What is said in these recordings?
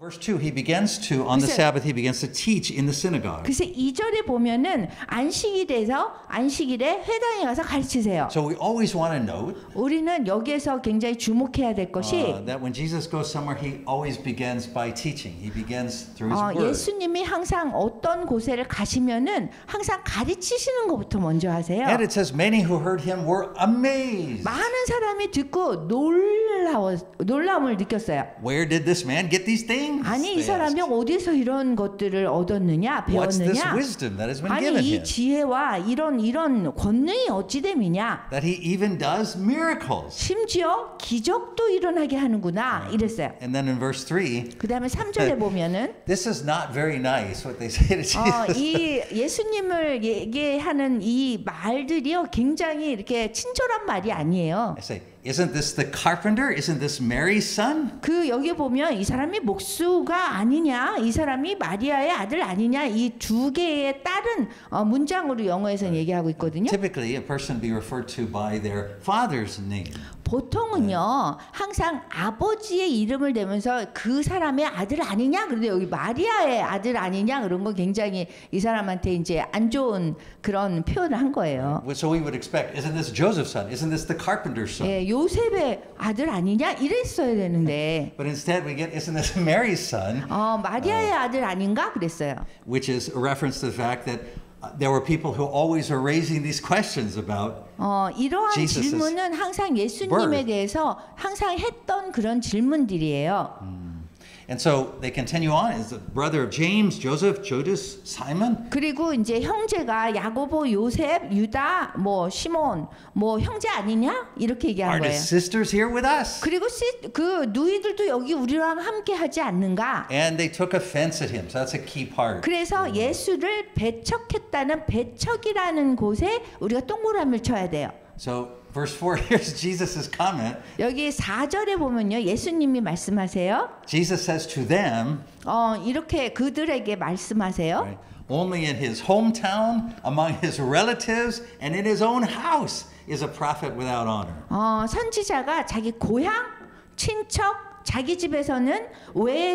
Verse 2, he begins to, on the Sabbath, he begins to teach in the synagogue. 그래서 2절에 보면은 안식일에서 안식일에 회당에 가서 가르치세요. So we always want to note 우리는 여기에서 굉장히 주목해야 될 것이 that when Jesus goes somewhere, he always begins by teaching. He begins through his word. 예수님이 항상 어떤 곳에를 가시면은 항상 가르치시는 것부터 먼저 하세요. And it says many who heard him were amazed. 많은 사람이 듣고 놀라움을 느꼈어요. Where did this man get these things? 아니 이 They 사람이 asked. 어디서 이런 것들을 얻었느냐 What's this 배웠느냐 wisdom that has been 아니 given 이 him? 지혜와 이런 권능이 어찌 됨이냐 That he even does miracles. 심지어 기적도 일어나게 하는구나 이랬어요. And then in verse 3, 그 다음에 3절에 보면은 this is not very nice what they say to Jesus. 이 예수님을 얘기하는 이 말들이요 굉장히 이렇게 친절한 말이 아니에요. I say, isn't this the carpenter? Isn't this Mary's son? 그 여기 보면 이 사람이 목수가 아니냐, 이 사람이 마리아의 아들 아니냐 이 두 개의 다른 문장으로 영어에서는 얘기하고 있거든요. Typically, a person be referred to by their father's name. 보통은요 항상 아버지의 이름을 대면서 그 사람의 아들 아니냐 그런데 여기 마리아의 아들 아니냐 그런 거 굉장히 이 사람한테 이제 안 좋은 그런 표현을 한 거예요. So we would expect, isn't this Joseph's son? Isn't this the carpenter's son? 예, 요셉의 아들 아니냐 이랬어야 되는데 But instead we get, isn't this Mary's son? 마리아의 아들 아닌가 그랬어요. Which is a reference to the fact that there were people who always are raising these questions about 이러한 Jesus's 질문은 항상 예수님에 대해서 항상 했던 그런 질문들이에요. And so they continue on. Is the brother of James, Joseph, Judas, Simon? 그리고 이제 형제가 야고보, 요셉, 유다, 뭐 시몬, 뭐 형제 아니냐 이렇게 얘기한 Are the 거예요. sisters here with us? 그리고 그 누이들도 여기 우리랑 함께 하지 않는가? And they took offense at him. So that's a key part. 그래서 예수를 배척했다는 배척이라는 곳에 우리가 동그라미를 쳐야 돼요. So verse 4, here's Jesus' comment. 여기 4절에 보면요. 예수님이 말씀하세요. Jesus says to them, 이렇게 그들에게 말씀하세요. right, only in his hometown, among his relatives, and in his own house is a prophet without honor. 선지자가 자기 고향, 친척, 자기 집에서는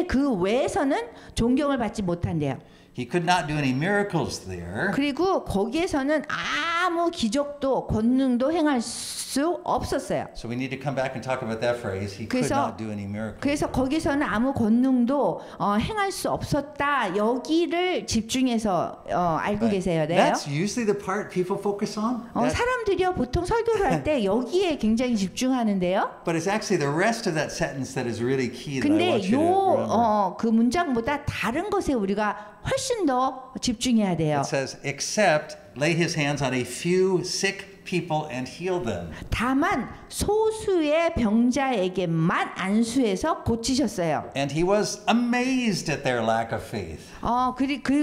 그 외에서는 존경을 받지 못한대요. He could not do any miracles there. 그리고 거기에서는 아무 기적도 권능도 행할 수 없었어요. So we need to come back and talk about that phrase. He could not do any miracles. 그래서 거기서는 아무 권능도 행할 수 없었다. 여기를 집중해서 알고 계세요. That's usually the part people focus on. 사람들이요 보통 설교를 할 때 여기에 굉장히 집중하는데요. But it's actually the rest of that sentence that is really key that I 근데 want you to remember. 그 문장보다 다른 것에 우리가 훨씬 더 집중해야 돼요. It says, except lay his hands on a few sick people and heal them. 다만 소수의 병자에게만 안수해서 고치셨어요. And he was amazed at their lack of faith.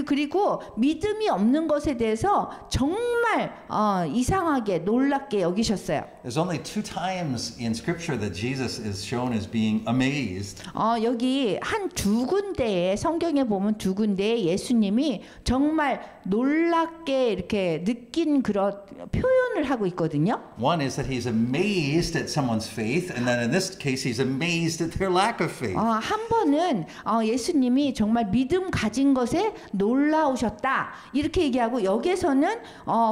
그리고 믿음이 없는 것에 대해서 정말 이상하게 놀랍게 여기셨어요. There's only 2 times in Scripture that Jesus is shown as being amazed. 여기 한 2군데에 성경에 보면 2군데에 예수님이 정말 놀랍게 이렇게 느낀 그런 표현을 하고 있거든요. One is that he's amazed at someone's faith, and then in this case he's amazed at their lack of faith. 한 번은 예수님이 정말 믿음 가진 것에 놀라우셨다 이렇게 얘기하고 여기서는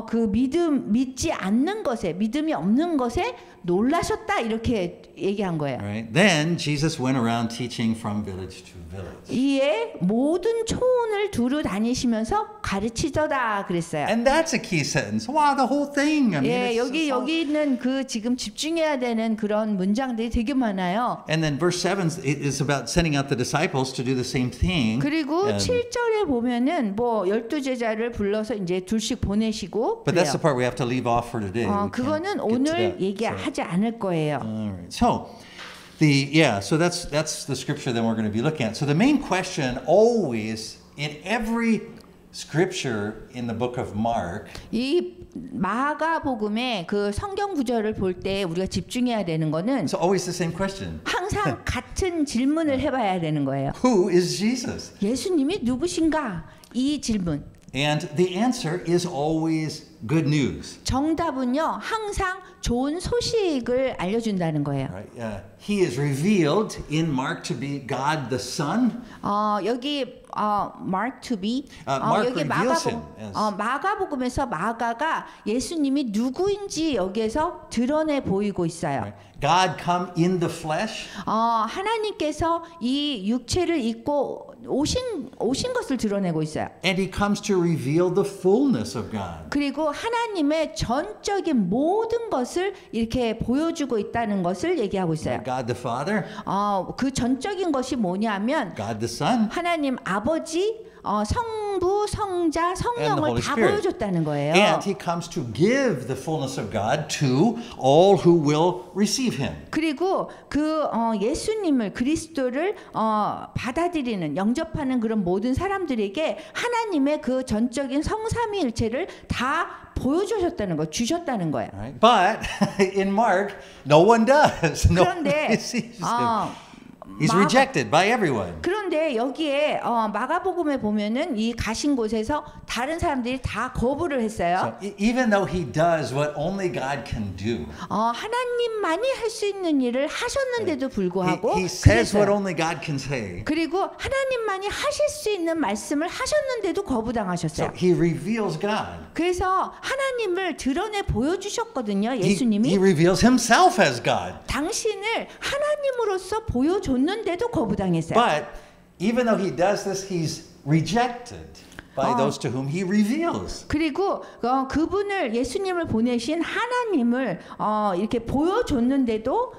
그 믿지 않는 것에 믿음이 없는 것에 놀라셨다 이렇게 얘기한 거예요. Right? Then Jesus went around teaching from village to village. 이에 모든 초원을 두루 다니시면서 가르치더라 그랬어요. And that's a key sentence. Wow, the whole thing. I mean, 여기 있는 그 지금 집중해야 되는 그런 문장들이 되게 많아요. And then verse 7 is about sending out the disciples to do the same thing. 그리고 7절에 보면은 뭐 12제자를 불러서 이제 둘씩 보내시고 But that's the part we have to leave off for today. 그거는 오늘 얘기하지 않을 거예요. All right. So that's the scripture that we're going to be looking at. So the main question always in every scripture in the book of Mark 이 마가복음의 그 성경 구절을 볼 때 우리가 집중해야 되는 거는 it's always the same question. 항상 같은 질문을 해봐야 되는 거예요. Who is Jesus? 예수님이 누구신가? 이 질문. And the answer is always good news. 정답은요, 항상 좋은 소식을 알려준다는 거예요. Right? He is revealed in Mark to be God the Son. 여기 Mark to be Mark 여기 reveals him as- 마가복음에서 마가가 예수님이 누구인지 여기에서 드러내 보이고 있어요. Right? God come in the flesh. 하나님께서 이 육체를 입고 오신 것을 드러내고 있어요. And he comes to reveal the fullness of God. 그리고 하나님의 전적인 모든 것을 이렇게 보여주고 있다는 것을 얘기하고 있어요. God the Father, 그 전적인 것이 뭐냐면 God the Son, 하나님 아버지, 성부, 성자, And the 성령을 Holy 다 Spirit. 보여줬다는 거예요. and he comes to give the fullness of God to all who will receive him. 그리고 그 예수님을 그리스도를 받아들이는 영접하는 그런 모든 사람들에게 하나님의 그 전적인 성삼위일체를 다 보여주셨다는 거, 주셨다는 거예요. Right? But in Mark, no one does. No one 그런데 receives him. He's rejected by everyone. 그런데 여기에 마가복음에 보면은 이 가신 곳에서 다른 사람들이 다 거부를 했어요. So even though he does what only God can do, 하나님만이 할 수 있는 일을 하셨는데도 불구하고 he says 그랬어요. what only God can say. 그리고 하나님만이 하실 수 있는 말씀을 하셨는데도 거부당하셨어요. So he reveals God. 그래서 하나님을 드러내 보여주셨거든요. He 예수님이 reveals himself as God. 당신을 하나님으로서 보여줬는데도 거부당했어요. But even though he does this, he's rejected by those to whom he reveals. 그리고 그분을 예수님을 보내신 하나님을 이렇게 보여줬는데도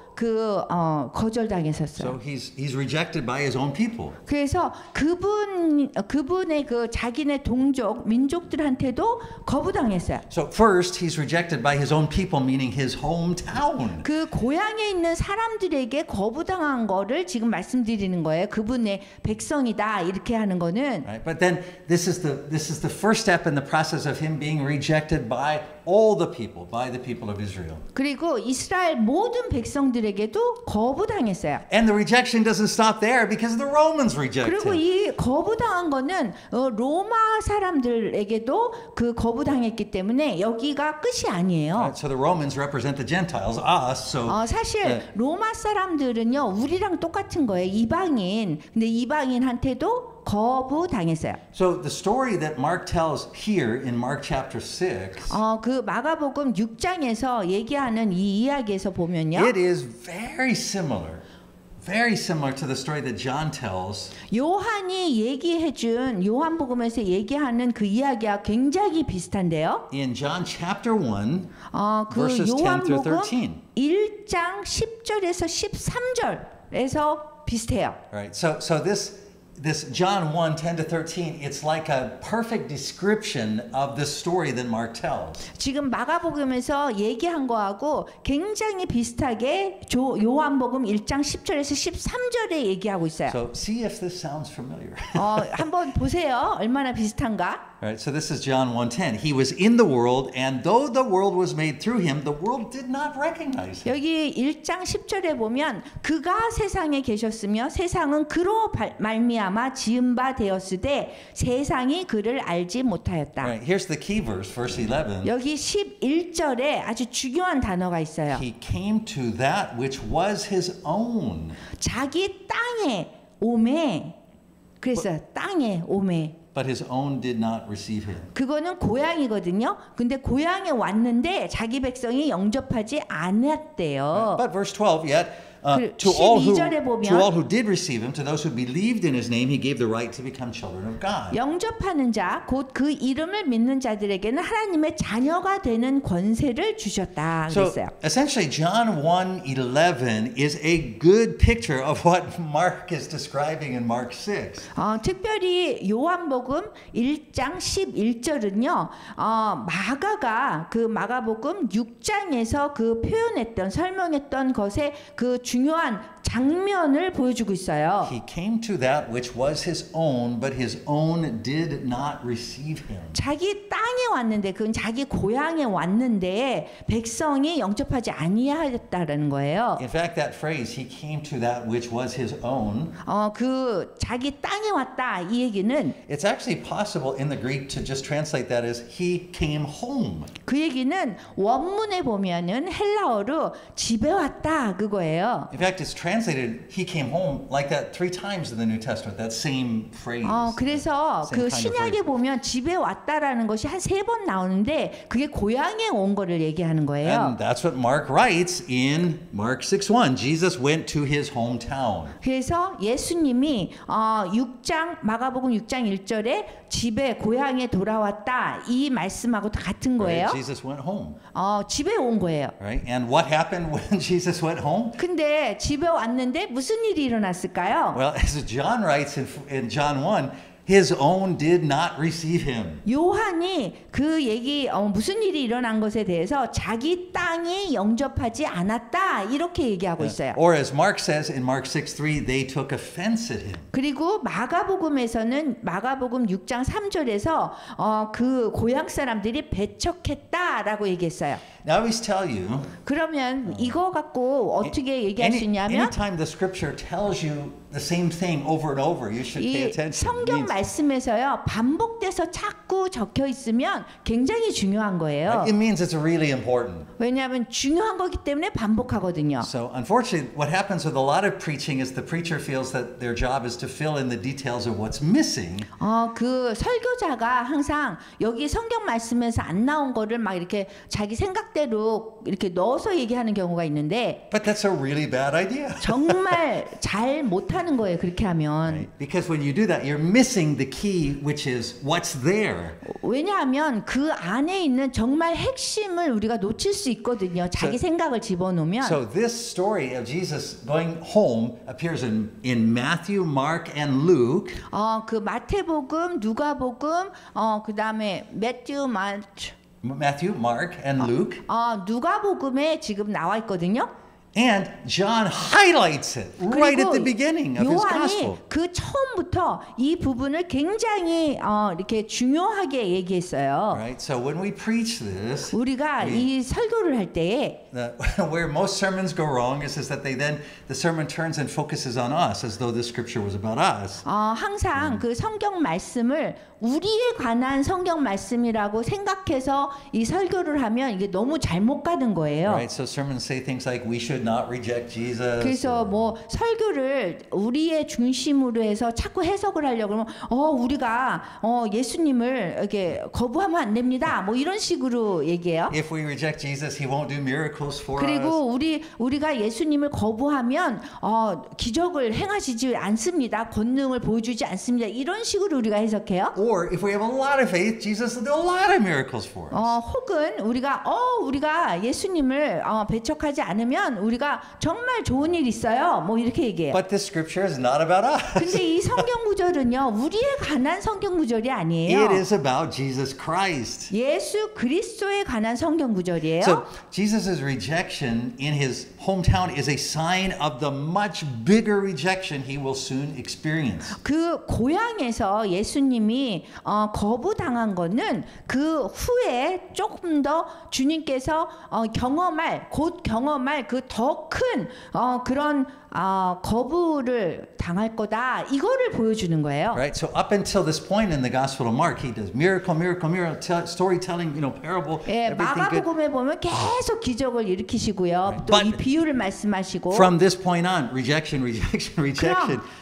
거절당했었어요. So he's rejected by his own people. 그래서 그분의 그 자기네 동족 민족들한테도 거부당했어요. So first he's rejected by his own people, meaning his hometown. 그 고향에 있는 사람들에게 거부당한 거를 지금 말씀드리는 거예요. 그분의 백성이다 이렇게 하는 거는. Right? But then this is the first step in the process of him being rejected by all the people, by the people of Israel. 그리고 이스라엘 모든 백성들에게도 거부당했어요. And the rejection doesn't stop there because the Romans reject 그리고 him. 이 거부당한 거는 로마 사람들에게도 그 거부당했기 때문에 여기가 끝이 아니에요. Right? So the Romans represent the Gentiles, us. So 사실 로마 사람들은요 우리랑 똑같은 거예요. 이방인. 근데 이방인한테도 거부당했어요. So the story that Mark tells here in Mark chapter 6, 그 마가복음 6장에서 얘기하는 이 이야기에서 보면요. it is very similar to the story that John tells 요한이 얘기해준 요한복음에서 얘기하는 그 이야기와 굉장히 비슷한데요. in John chapter 1, 그 verses 10 through 요한복음 13. 1장 10절에서 13절에서 비슷해요. Right. So this John 1, 10 to 13, it's like a perfect description of the story that Mark tells. 지금 마가복음에서 얘기한 거하고 굉장히 비슷하게 요한복음 1장 10절에서 13절에 얘기하고 있어요. So see if this sounds familiar. 한번 보세요. 얼마나 비슷한가? Right, so this is John 1:10. He was in the world, and though the world was made through him, the world did not recognize him. 여기 1장 10절에 보면 그가 세상에 계셨으며 세상은 그로 말미암아 지은 바 되었으되 세상이 그를 알지 못하였다. Right, here's the key verse, verse 11. 여기 11절에 아주 중요한 단어가 있어요. He came to that which was his own. 자기 땅에 오매. 그래서 땅에 오매. But his own did not receive him. 그거는 고향이거든요. 근데 고향에 왔는데 자기 백성이 영접하지 않았대요. But verse 12, yet 그 to all 12절에 보면 who did receive him, to those who believed in his name, he gave the right to become children of God. 영접하는 자, 곧 그 이름을 믿는 자들에게는 하나님의 자녀가 되는 권세를 주셨다 So 그랬어요. essentially, John 1:11 is a good picture of what Mark is describing in Mark 6. 특별히 요한복음 1장 11절은요. 마가가 그 마가복음 6장에서 그 표현했던 설명했던 것의 그 중요한 장면을 보여주고 있어요. He came to that which was his own, but his own did not receive him. 자기 땅에 왔는데 그건 자기 고향에 왔는데 백성이 영접하지 아니하였다라는 거예요. In fact, that phrase, he came to that which was his own, 그 자기 땅에 왔다 이 얘기는 it's actually possible in the Greek to just translate that as he came home. 그 얘기는 원문에 보면은 헬라어로 집에 왔다 그거예요. In fact, it's translated he came home like that 3 times in the New Testament, that same phrase. 그래서 same 그 kind of 신약에 phrase. 보면 집에 왔다라는 것이 한 3번 나오는데 그게 고향에 온 거를 얘기하는 거예요. And that's what Mark writes in Mark 6:1. Jesus went to his hometown. 그래서 예수님이 6장 마가복음 6장 1절에 집에 고향에 돌아왔다 이 말씀하고 같은 거예요. Right? Jesus went home. 집에 온 거예요. Right? And what happened when Jesus went home? 근데 집에 왔는데 무슨 일이 일어났을까요? Well, as John writes in John 1, his own did not receive him. 요한이 그 얘기 무슨 일이 일어난 것에 대해서 자기 땅이 영접하지 않았다 이렇게 얘기하고 있어요. Or as Mark says in Mark 6:3, they took offense at him. 그리고 마가복음에서는 마가복음 6장 3절에서 그 고향 사람들이 배척했다라고 얘기했어요. Now I always tell you, 그러면 이거 갖고 어떻게 얘기할 수 있냐면 anytime the scripture tells you the same thing over and over, you should pay 이 attention. 성경 말씀에서요 반복돼서 자꾸 적혀 있으면 굉장히 중요한 거예요. It means it's really important. 왜냐하면 중요한 거기 때문에 반복하거든요. So unfortunately, what happens with a lot of preaching is the preacher feels that their job is to fill in the details of what's missing. 그 설교자가 항상 여기 성경 말씀에서 안 나온 거를 막 이렇게 자기 생각대로 이렇게 넣어서 얘기하는 경우가 있는데 But that's a really bad idea. 정말 잘 못하는 거예요. 그렇게 하면. Right? Because when you do that, you're missing the key, which is what's there. 왜냐하면 그 안에 있는 정말 핵심을 우리가 놓칠 수 있거든요. 자기 생각을 집어넣으면. So this story of Jesus going home appears in Matthew, Mark, and Luke. 그 마태복음, 누가복음, 그다음에 Matthew, Mark, and Luke. 누가복음에 지금 나와 있거든요. And John highlights it right at the beginning of his gospel. 요한이 그 처음부터 이 부분을 굉장히 이렇게 중요하게 얘기했어요. Right? So when we preach this, 우리가 이 설교를 할 때에 where most sermons go wrong is that the sermon turns and focuses on us as though the scripture was about us. 항상 그 성경 말씀을 우리에 관한 성경 말씀이라고 생각해서 이 설교를 하면 이게 너무 잘못 가는 거예요. Right? So sermons say things like we should not reject Jesus. 그래서 뭐 설교를 우리의 중심으로 해서 자꾸 해석을 하려고 그러면 우리가 예수님을 이렇게 거부하면 안 됩니다. 뭐 이런 식으로 얘기해요. If we reject Jesus, he won't do miracles for 그리고 us. 우리가 예수님을 거부하면 기적을 행하시지 않습니다. 권능을 보여주지 않습니다. 이런 식으로 우리가 해석해요. Or if we have a lot of faith, Jesus will do a lot of miracles for us. 혹은 우리가 예수님을 배척하지 않으면 우리가 정말 좋은 일 있어요. 뭐 이렇게 얘기해요. But this scripture is not about us. 근데 이 성경 구절은요. 우리에 관한 성경 구절이 아니에요. It is about Jesus Christ. 예수 그리스도에 관한 성경 구절이에요. So Jesus' rejection in his hometown is a sign of the much bigger rejection he will soon experience. 그 고향에서 예수님이 거부당한 거는 그 후에 조금 더 주님께서 경험할 그 더 큰 그런 거부를 당할 거다. 이거를 보여주는 거예요. Right? So up until this point in the Gospel of Mark, he does miracle, storytelling, parable, 예, everything good. 마가복음에 보면 계속 기적을 일으키시고요. 또 이 비유를 말씀하시고. From this point on, rejection.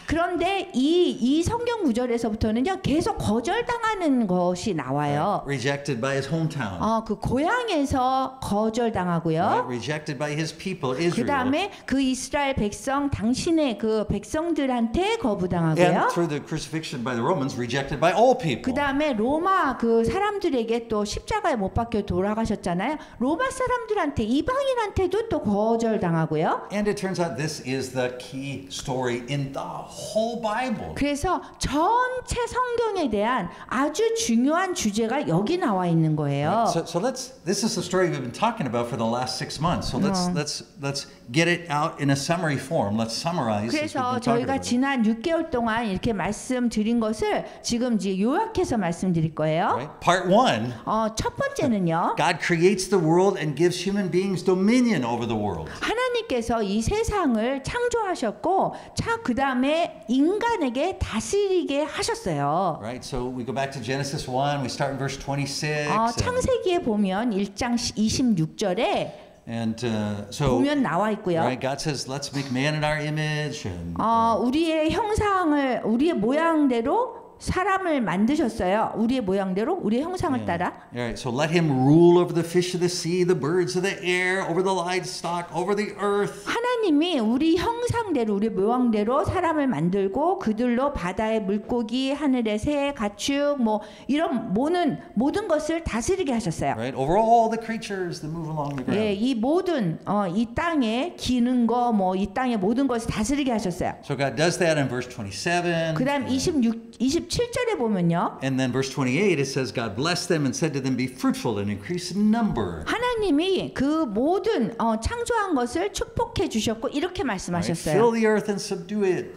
그런데 이 성경 구절에서부터는요 계속 거절당하는 것이 나와요. Rejected by his hometown. 그 고향에서 거절당하고요. Right? Rejected by his people, Israel. 그다음에 그 이스라엘 백성 당신의 그 백성들한테 And 거부당하고요. through the crucifixion by the Romans, rejected by all people. 그다음에 로마 그 사람들에게 또 십자가에 못 박혀 돌아가셨잖아요. 로마 사람들한테 이방인한테도 또 거절당하고요. And it turns out this is the key story in the whole Bible. 그래서 전체 성경에 대한 아주 중요한 주제가 여기 나와 있는 거예요. So this is the story we've been talking about for the last 6 months. So let's get it out in a summary form. form, let's summarize. as we've 그래서 been talking 저희가 about it. 지난 6개월 동안 이렇게 말씀드린 것을 지금 이제 요약해서 말씀드릴 거예요. Right? Part 1, 첫 번째는요. God creates the world and gives human beings dominion over the world. 하나님께서 이 세상을 창조하셨고 그 다음에 인간에게 다스리게 하셨어요. Right? So we go back to Genesis 1, we start in verse 26. 창세기에 보면 1장 26절에 And so, 보면 나와 있고요. right, God says, let's make man in our image. And, 우리의 형상을 우리의 모양대로 사람을 만드셨어요. 우리의 모양대로 우리의 형상을 따라. All right, so let him rule over the fish of the sea, the birds of the air, over the livestock, over the earth. 하나님이 우리 형상대로 우리 모양대로 사람을 만들고 그들로 바다의 물고기, 하늘의 새, 가축 뭐 이런 모든 것을 다스리게 하셨어요. Right, over all the creatures that move along the ground. 예, 이 모든 이 땅에 기는 거 뭐 이 땅의 모든 것을 다스리게 하셨어요. So God does that in verse 27. 그다음 27절에 보면요. And then verse 28 it says God blessed them and said to them be fruitful and increase in number. 하나님이 그 모든 창조한 것을 축복해 주셨고 이렇게 Right? 말씀하셨어요. Fill the earth and subdue it.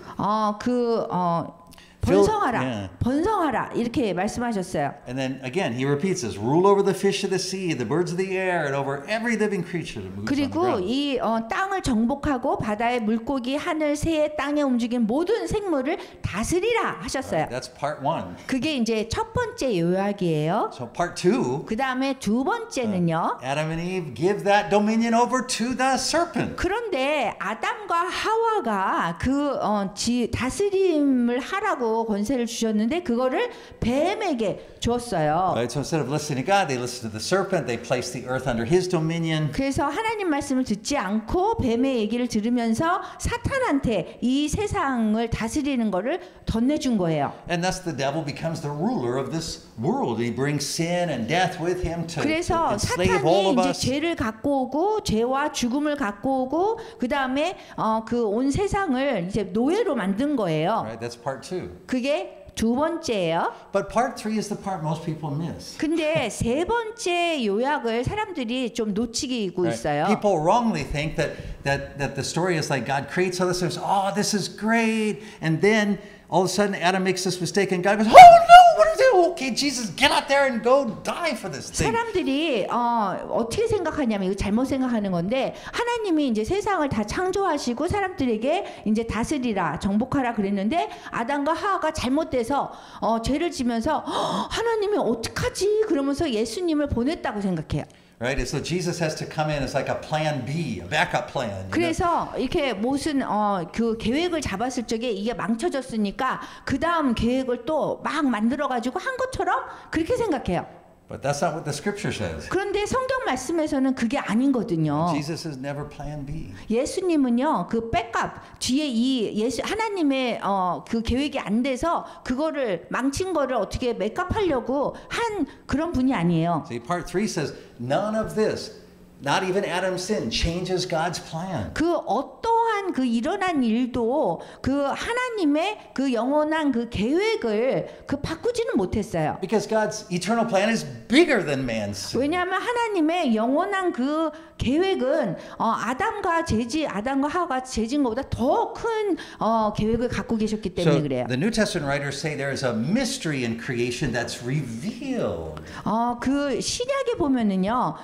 번성하라, 번성하라 이렇게 말씀하셨어요. And then again he repeats this: rule over the fish of the sea, the birds of the air, and over every living creature that moves on the 그리고 ground. 이 땅을 정복하고 바다의 물고기, 하늘, 새, 땅에 움직이는 모든 생물을 다스리라 하셨어요. That's part 1. 그게 이제 첫 번째 요약이에요. So part 2, 그 다음에 두 번째는요. Adam and Eve give that dominion over to the serpent. 그런데 아담과 하와가 그 다스림을 하라고 권세를 주셨는데 그거를 뱀에게 줬어요. Right? So instead of listening to God, they listen to the serpent. They place the earth under his dominion. 그래서 하나님 말씀을 듣지 않고 뱀의 얘기를 들으면서 사탄한테 이 세상을 다스리는 거를 덧내준 거예요. And thus the devil becomes the ruler of this world. He brings sin and death with him to 그래서 enslave all 사탄이 of 이제 us. 죄를 갖고 오고 죄와 죽음을 갖고 오고 그 다음에 그 온 세상을 이제 노예로 만든 거예요. Right? That's part 2. 그게 두 번째예요. But part 3 is the part most people miss. 근데 세 번째 요약을 사람들이 좀 놓치고 Right? 있어요. People wrongly think that the story is like God creates all this. Says, oh, this is great, and then all of a sudden Adam makes this mistake, and God goes, oh no, what are you doing? Okay, Jesus, get out there and go die for this thing. 사람들이 어떻게 생각하냐면 이거 잘못 생각하는 건데 하나님이 이제 세상을 다 창조하시고 사람들에게 이제 다스리라 정복하라 그랬는데 아담과 하와가 잘못돼서 죄를 지면서 하나님이 어떡하지 그러면서 예수님을 보냈다고 생각해요. Right? And so Jesus has to come in as like a plan B, a backup plan. You know? 그래서 이렇게 무슨 그 계획을 잡았을 적에 이게 망쳐졌으니까 그 다음 계획을 또 막 만들어 가지고 한 것처럼 그렇게 생각해요. But that's not what the scripture says. 그런데 성경 말씀에서는 그게 아니거든요. Jesus is never plan B. 예수님은요 그 백업 뒤에 이 하나님의 그 계획이 안 돼서 그거를 망친 거를 어떻게 맥업하려고 한 그런 분이 아니에요. See, part 3 says none of this, not even Adam's sin, changes God's plan. 그 어떠한 그 일어난 일도 그 하나님의 그 영원한 그 계획을 그 바꾸지는 못했어요. Because God's eternal plan is bigger than man's sin. 왜냐하면 하나님의 영원한 그 계획은 아담과 하와가 죄진 것보다 더 큰 계획을 갖고 계셨기 때문에 So 그래요. the New Testament writers say there is a mystery in creation that's revealed. 그 신약에 보면은요,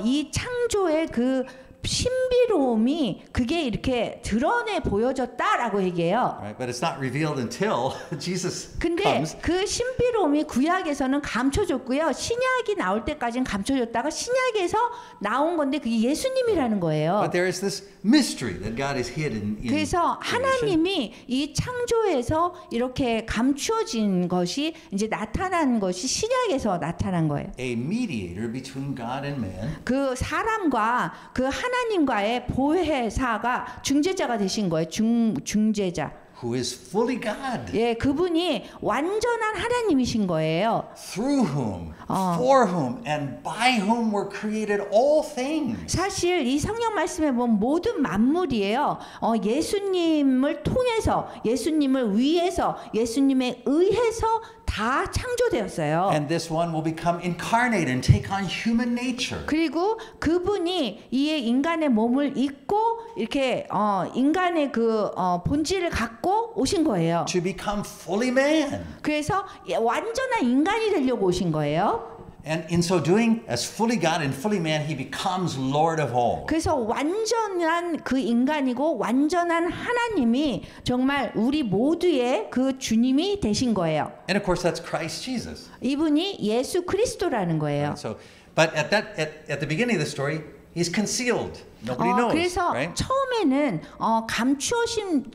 이 창조의 그 신비로움이 그게 이렇게 드러내 보여졌다라고 얘기해요. Right? But it's not revealed until Jesus 근데 comes. 그 신비로움이 구약에서는 감춰졌고요. 신약이 나올 때까지는 감춰졌다가 신약에서 나온 건데 그게 예수님이라는 거예요. But there is this mystery that God has hidden in 그래서 creation. 하나님이 이 창조에서 이렇게 감추어진 것이 이제 나타난 것이 신약에서 나타난 거예요. A mediator between God and man. 그 사람과 그 하나님과의 보혜사가 중재자가 되신 거예요. 중재자. Who is fully God. 예, 그분이 완전한 하나님이신 거예요. Through whom, for whom, and by whom were created all things. 사실 이 성경 말씀에 보면 모든 만물이에요. 예수님을 통해서, 예수님을 위해서, 예수님에 의해서 다 다 창조되었어요. And this one will become incarnate and take on human nature. 그리고 그분이 이 인간의 몸을 입고 이렇게 인간의 그 본질을 갖고 오신 거예요. To become fully man. 그래서 완전한 인간이 되려고 오신 거예요. And in so doing, as fully God and fully man, he becomes Lord of all. 그래서 완전한 그 인간이고 완전한 하나님이 정말 우리 모두의 그 주님이 되신 거예요. And of course, that's Christ Jesus. 이분이 예수 그리스도라는 거예요. So, but at the beginning of the story, he's concealed. Nobody knows. 그래서 right? 처음에는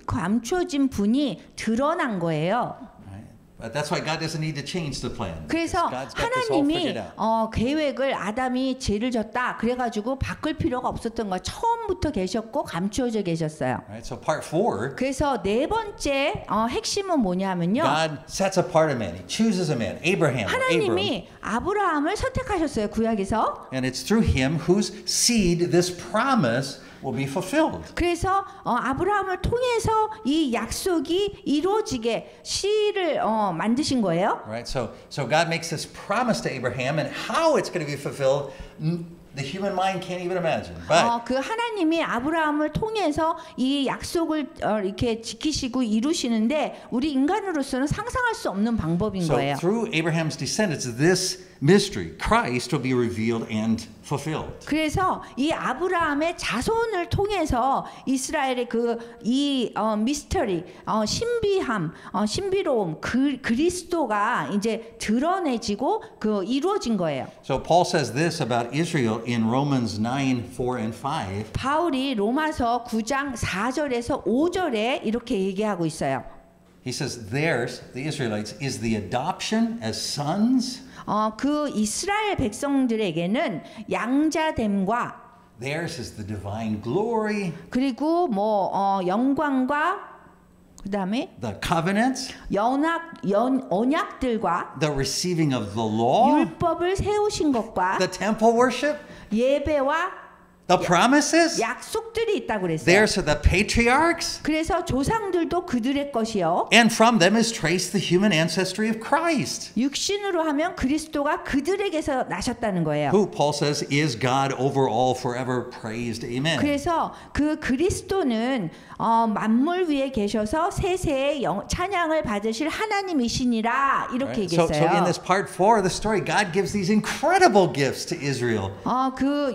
감추어진 분이 드러난 거예요. But that's why God doesn't need to change the plan. 그래서 God's got this all 하나님이 figured out. 계획을 아담이 죄를 졌다 그래가지고 바꿀 필요가 없었던 거예요. 처음부터 계셨고 감추어져 계셨어요. Right? So part 4, 그래서 네 번째 핵심은 뭐냐면요. God sets apart a man. He chooses a man, Abraham. or Abram. 하나님이 아브라함을 선택하셨어요. 구약에서. And it's through him whose seed this promise will be fulfilled. 그래서 아브라함을 통해서 이 약속이 이루어지게 씨를 만드신 거예요. Right? So God makes this promise to Abraham, and how it's going to be fulfilled, the human mind can't even imagine. But 그 하나님이 아브라함을 통해서 이 약속을 이렇게 지키시고 이루시는데 우리 인간으로서는 상상할 수 없는 방법인 so 거예요. through Abraham's descendants, this mystery, Christ, will be revealed and fulfilled. 그래서 이 아브라함의 자손을 통해서 이스라엘의 이 미스터리, 신비함, 신비로움, 그리스도가 이제 드러내지고 이루어진 거예요. So Paul says this about Israel in Romans 9, 4 and 5. 바울이 로마서 9장 4절에서 5절에 이렇게 얘기하고 있어요. He says theirs, the Israelites, is the adoption as sons. 그 이스라엘 백성들에게는 양자됨과 Theirs is the divine glory. 그리고 영광과 그다음에 The covenants, 언약들과 the receiving of the law, 율법을 세우신 것과 the temple worship, 예배와 the promises. 약속들이 있다고 그랬어요. Theirs are the patriarchs, 그래서 조상들도 그들의 것이요. and from them is traced the human ancestry of Christ, 육신으로 하면 그리스도가 그들에게서 나셨다는 거예요. who Paul says is God over all, forever praised. Amen. 그래서 그 그리스도는 만물 위에 계셔서 세세의 찬양을 받으실 하나님이시니라 이렇게 Right? So in 얘기했어요. this part 4 of the story, God gives these incredible gifts to Israel.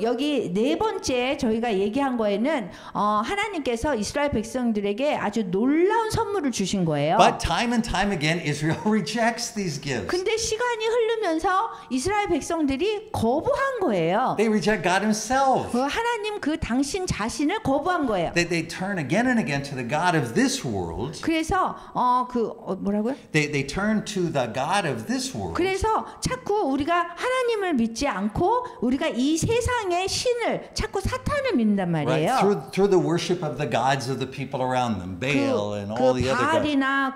여기 네 번째 저희가 얘기한 거에는 하나님께서 이스라엘 백성들에게 아주 놀라운 선물을 주신 거예요. But time and time again, Israel rejects these gifts. 근데 시간이 흐르면서 이스라엘 백성들이 거부한 거예요. They reject God himself. 하나님 그 당신 자신을 거부한 거예요. They turn again and again to the God of this world. 그래서 뭐라고요? They turn to the God of this world. 그래서 자꾸 우리가 하나님을 믿지 않고 우리가 이 세상의 신을 자꾸 사탄을 믿는단 말이에요. Right? Through the worship of the gods of the people around them, Baal and all the other gods. 바알이나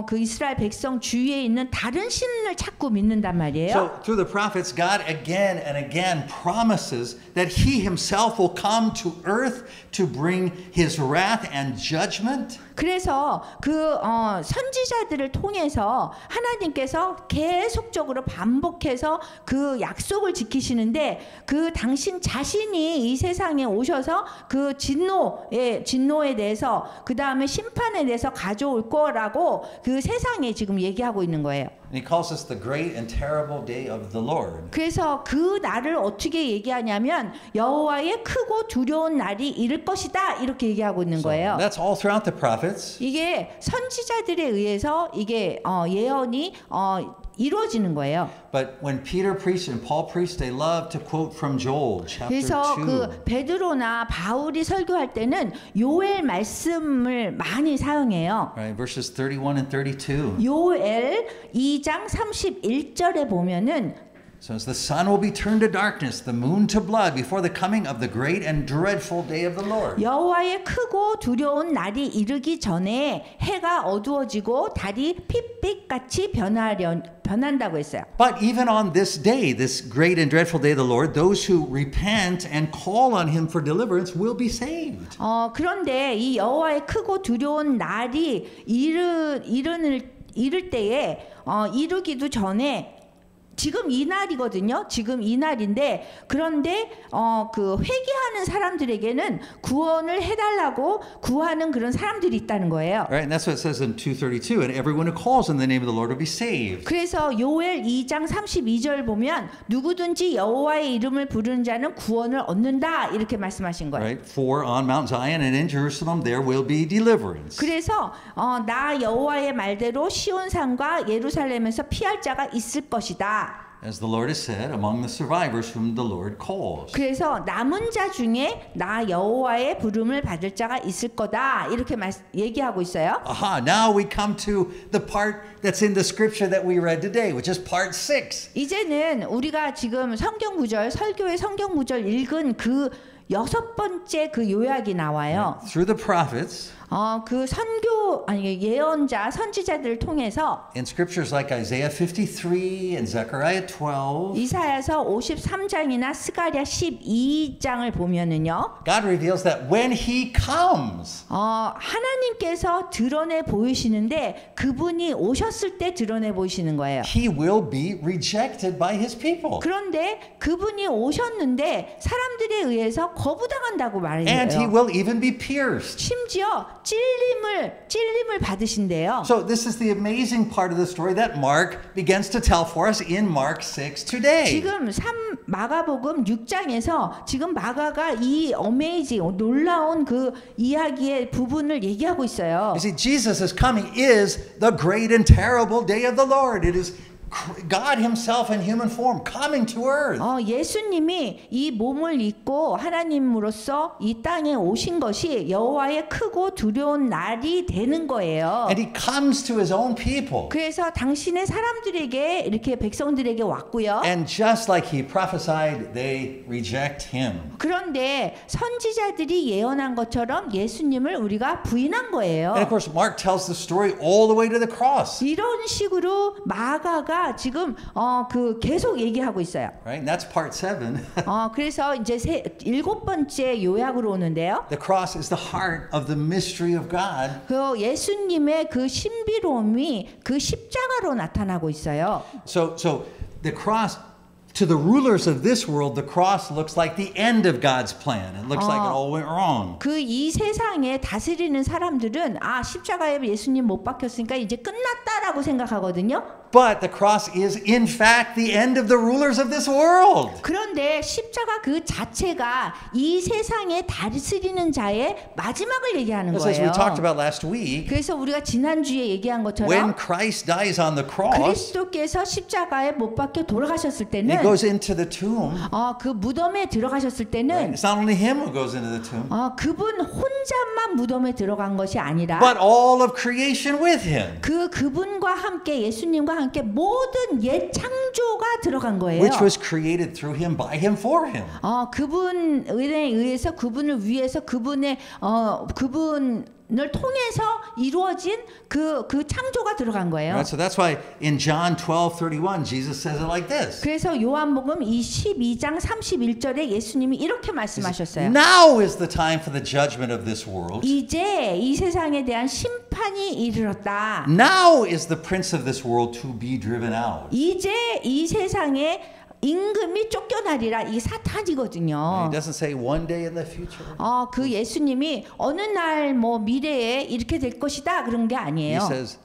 그 이스라엘 백성 주위에 있는 다른 신을 자꾸 믿는단 말이에요. So through the prophets, God again and again promises that He Himself will come to earth to bring His wrath and judgment. 그래서 그 선지자들을 통해서 하나님께서 계속적으로 반복해서 그 약속을 지키시는데 그 당신 자신이 이 세상에 오셔서 그 진노에 대해서 그 다음에 심판에 대해서 가져올 거라고 그 세상에 지금 얘기하고 있는 거예요. And He calls this the great and terrible day of the Lord. 그래서 그 날을 어떻게 얘기하냐면 여호와의 크고 두려운 날이 이를 것이다 이렇게 얘기하고 있는 거예요. So that's all throughout the prophets. 이게 선지자들에 의해서 이게 예언이 이루어지는 거예요. But when Peter preached and Paul preached, they loved to quote from Joel chapter 그래서 2. 그 베드로나 바울이 설교할 때는 요엘 말씀을 많이 사용해요. Right, verses 31 and 32. 요엘 2장 31절에 보면은 So as the sun will be turned to darkness, the moon to blood before the coming of the great and dreadful day of the Lord. 여호와의 크고 두려운 날이 이르기 전에 해가 어두워지고 달이 핏빛같이 변한다고 했어요. But even on this day, this great and dreadful day of the Lord, those who repent and call on Him for deliverance will be saved. 이를 때에 이루기도 전에 지금 이 날이거든요. 지금 이 날인데 그런데 그 회개하는 사람들에게는 구원을 해달라고 구하는 그런 사람들이 있다는 거예요. Right? And that's what it says in 2:32. And everyone who calls on the name of the Lord will be saved. 그래서 요엘 2장 32절 보면 누구든지 여호와의 이름을 부르는 자는 구원을 얻는다 이렇게 말씀하신 거예요. Right? For on Mount Zion and in Jerusalem there will be deliverance. 그래서 나 여호와의 말대로 시온산과 예루살렘에서 피할 자가 있을 것이다. As the Lord has said, among the survivors whom the Lord calls. 그래서 남은 자 중에 나 여호와의 부름을 받을 자가 있을 거다 이렇게 얘기하고 있어요. Aha, now we come to the part that's in the scripture that we read today, which is part 6. 이제는 우리가 지금 성경 구절 설교의 성경 구절 읽은 그 6번째 그 요약이 나와요. Through the prophets. 그 예언자 선지자들을 통해서 In scriptures like Isaiah 53 and Zechariah 12, 이사야서 53장이나 스가랴 12장을 보면은요. God reveals that when he comes, 하나님께서 드러내 보이시는데 그분이 오셨을 때 드러내 보이시는 거예요. he will be rejected by his people. 그런데 그분이 오셨는데 사람들에 의해서 거부당한다고 And he 말해요. will even be pierced. 심지어 찔림을 받으신대요. So this is the amazing part of the story that Mark begins to tell for us in Mark 6 today. 지금 마가복음 6장에서 지금 마가가 이 놀라운 그 이야기의 부분을 얘기하고 있어요. You see, Jesus' coming is the great and terrible day of the Lord. It is God himself in human form coming to earth. 예수님이 이 몸을 입고 하나님으로서 이 땅에 오신 것이 여호와의 크고 두려운 날이 되는 거예요. And he comes to his own people. 그래서 당신의 사람들에게 이렇게 백성들에게 왔고요. And just like he prophesied, they reject him. 그런데 선지자들이 예언한 것처럼 예수님을 우리가 부인한 거예요. And of course, Mark tells the story all the way to the cross. 이런 식으로 마가가 지금 그 계속 얘기하고 있어요. Right? And that's part 7. 그래서 이제 7번째 요약으로 오는데요. The cross is the heart of the mystery of God. 그 예수님의 그 신비로움이 그 십자가로 나타나고 있어요. So the cross, to the rulers of this world, the cross looks like the end of God's plan. It looks like it all went wrong. 그 이 세상에 다스리는 사람들은 십자가에 예수님 못 박혔으니까 이제 끝났다라고 생각하거든요. But the cross is in fact the end of the rulers of this world. 그런데 십자가 그 자체가 이 세상에 다스리는 자의 마지막을 얘기하는 As we 거예요. talked about last week, 그래서 우리가 지난주에 얘기한 when 것처럼 Christ dies on the cross, 그리스도께서 십자가에 못 박혀 돌아가셨을 he 때는 goes into the tomb. 그 무덤에 들어가셨을 때는 It's not only him who goes into the tomb, 그분 혼자만 무덤에 들어간 것이 아니라 but all of creation with him, 그분과 함께 예수님과 함께 모든 옛 창조가 들어간 거예요. which was created through him, by him, for him. 그분에 의해서 그분을 위해서 그분을 통해서 이루어진 그 창조가 들어간 거예요. Right? So that's why in John 12:31, Jesus says it like this. 그래서 요한복음 12장 31절에 예수님이 이렇게 말씀하셨어요. Now is the time for the judgment of this world. 이제 이 세상에 대한 심판이 이르렀다. Now is the prince of this world to be driven out. 이제 이 세상에 임금이 쫓겨나리라. 이 사탄이거든요. It doesn't say one day in the future. 그 예수님이 어느 날 미래에 이렇게 될 것이다 그런 게 He 아니에요. says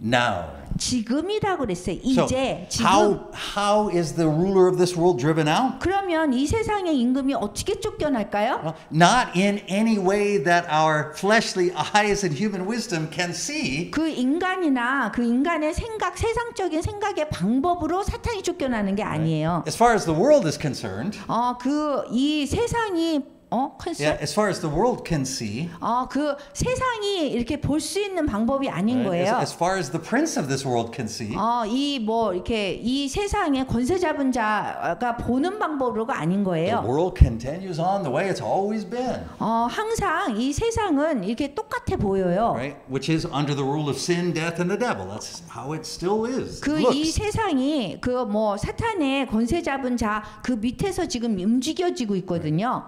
now. 지금이라고 그랬어요. So 이제 지금. how is the ruler of this world driven out? 그러면 이 세상의 임금이 어떻게 쫓겨날까요? Not in any way that our fleshly eyes and human wisdom can see. 그 인간이나 그 인간의 세상적인 생각의 방법으로 사탄이 쫓겨나는 게 아니에요. As far as the world is concerned, 이 세상이 yeah, as far as the world can see, 그 세상이 이렇게 볼 수 있는 방법이 아닌 right, 거예요. as far as the prince of this world can see, 이렇게 이 세상에 권세 잡은 자가 보는 방법으로가 아닌 the 거예요. world continues on the way it's always been. 항상 이 세상은 이렇게 똑같아 보여요. Right? Which is under the rule of sin, death, and the devil. That's how it still is. 이 Looks. 세상이 사탄의 권세 잡은 자 그 밑에서 지금 움직여지고 있거든요.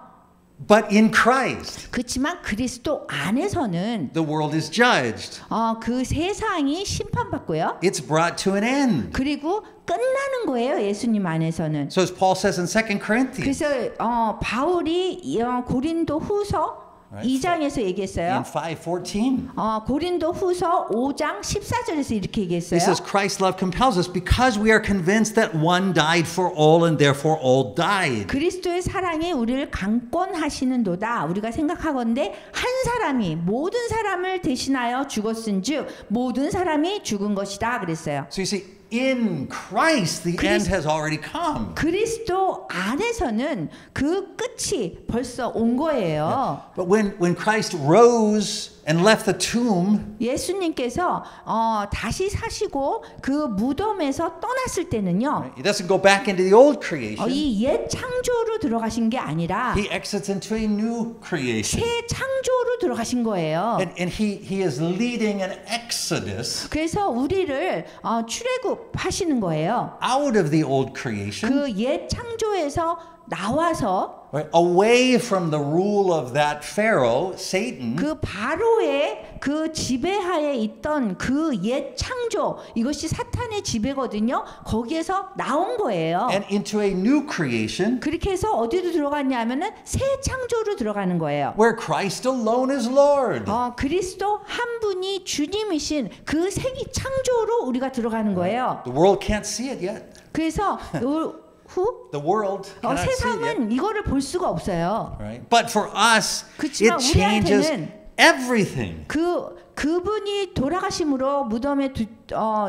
But in Christ, 그렇지만 그리스도 안에서는 the world is judged. 그 세상이 심판받고요. It's brought to an end. 그리고 끝나는 거예요. 예수님 안에서는. So as Paul says in 2 Corinthians, 그래서 바울이 고린도 후서 Right. 2장에서 in 얘기했어요. 5:14, 고린도 후서 5장 14절에서 이렇게 he 얘기했어요. says, Christ's love compels us because we are convinced that one died for all and therefore all died. 그리스도의 사랑이 우리를 강권하시는도다. 우리가 생각하건대 한 사람이 모든 사람을 대신하여 죽었은즉 모든 사람이 죽은 것이다 그랬어요. So you see, in Christ, the end has already come. 그리스도 안에서는 그 끝이 벌써 온 거예요. But when Christ rose and left the tomb, 예수님께서 다시 사시고 그 무덤에서 떠났을 때는요. he doesn't go back into the old creation. 이 옛 창조로 들어가신 게 아니라 He exits into a new creation. 새 창조로 들어가신 거예요. And he is leading an exodus 그래서 우리를 출애굽하시는 거예요. out of the old creation, 그 옛 창조에서 나와서 right, away from the rule of that Pharaoh, Satan, 그 바로의 그 지배하에 있던 그 옛 창조, 이것이 사탄의 지배거든요. 거기에서 나온 거예요. and into a new creation 그렇게 해서 어디로 들어갔냐면은 새 창조로 들어가는 거예요. where Christ alone is Lord. 그리스도 한 분이 주님이신 그 새 창조로 우리가 들어가는 거예요. The world can't see it yet. 그래서 The world cannot see it yet. 세상은 이거를 볼 수가 없어요. Right? But for us, 그치만 it changes 우리한테는 everything. 그분이 돌아가심으로 무덤에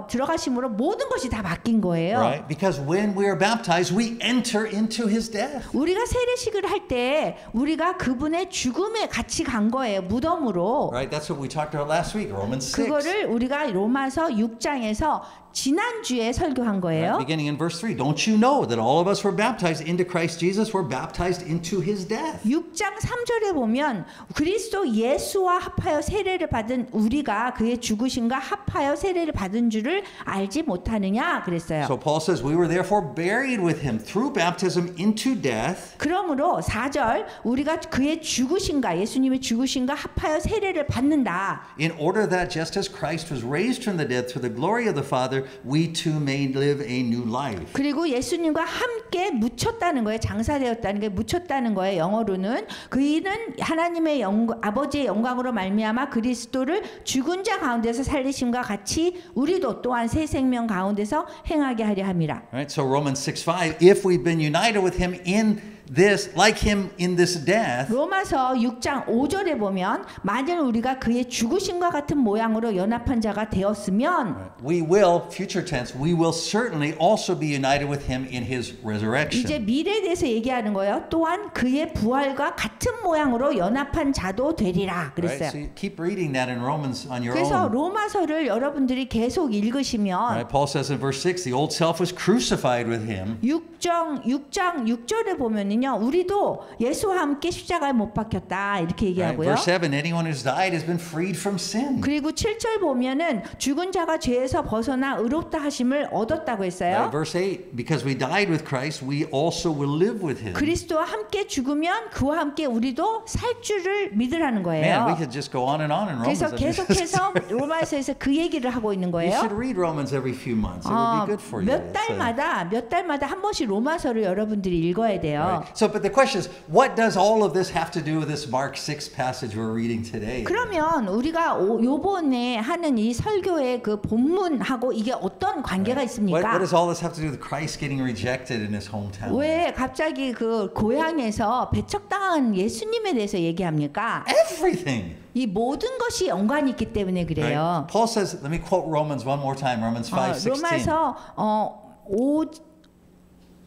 들어가심으로 모든 것이 다 바뀐 거예요. Right? Because when we are baptized, we enter into his death. 우리가 세례식을 할 때 우리가 그분의 죽음에 같이 간 거예요. 무덤으로. Right? That's what we talked about last week, Romans 6. 그거를 우리가 로마서 6장에서 지난주에 설교한 거예요. Right? Beginning in verse 3. Don't you know that all of us were baptized into Christ Jesus were baptized into his death? 6장 3절에 보면 그리스도 예수와 합하여 세례를 받은 우리가 그의 죽으심과 합하여 세례를 받은 줄을 알지 못하느냐 그랬어요. So Paul says we were therefore buried with him through baptism into death. 그러므로 4절 우리가 그의 죽으심과 예수님의 죽으심과 합하여 세례를 받는다. In order that just as Christ was raised from the dead through the glory of the Father, we too may live a new life. 그리고 예수님과 함께 묻혔다는 거예요. 장사되었다는 게 묻혔다는 거예요. 영어로는 그이는 하나님의 아버지의 영광으로 말미암아 그리스도를 죽은 자 가운데서 살리심과 같이 우리도 또한 새 생명 가운데서 행하게 하려 함이라. Right? So Romans 6:5, if we've been united with him in this, like him in this death, 로마서 6장 5절에 보면 만일 우리가 그의 죽으심과 같은 모양으로 연합한 자가 되었으면 we will, future tense, we will certainly also be united with him in his 이제 resurrection. 미래에 대해서 얘기하는 거예요. 또한 그의 부활과 같은 모양으로 연합한 자도 되리라 Right? 그랬어요. So you keep reading that in Romans on your 그래서 own. 로마서를 여러분들이 계속 읽으시면 Right? Paul says in verse 6, the old self was crucified with him. 6장 6절에 보면은요. 우리도 예수와 함께 십자가에 못 박혔다 이렇게 Right? 얘기하고요. Verse 7, anyone who's died has been freed from sin. 그리고 7절 보면은 죽은 자가 죄에서 벗어나 의롭다 하심을 얻었다고 했어요. Right? Verse 8, because we died with Christ, we also will live with him. 그리스도와 함께 죽으면 그와 함께 우리도 살 줄을 믿으라는 Man, we 거예요. could just go on in Romans. 그래서 I mean, 계속해서 로마서에서 그 얘기를 하고 있는 You should 거예요. read Romans every few months. It would be good for you. 몇 달마다 한 번씩 로마서를 여러분들이 읽어야 돼요. Right? So, but the question is, what does all of this have to do with this Mark 6 passage we're reading today? 그러면 우리가 요번에 하는 이 설교의 그 본문하고 이게 어떤 관계가 What 있습니까? does all this have to do with Christ getting rejected in his hometown? 왜 갑자기 그 고향에서 배척당한 예수님에 대해서 얘기합니까? Everything. 이 모든 것이 연관이 있기 때문에 그래요. Right? Paul says, let me quote Romans one more time, Romans 5:16. 로마서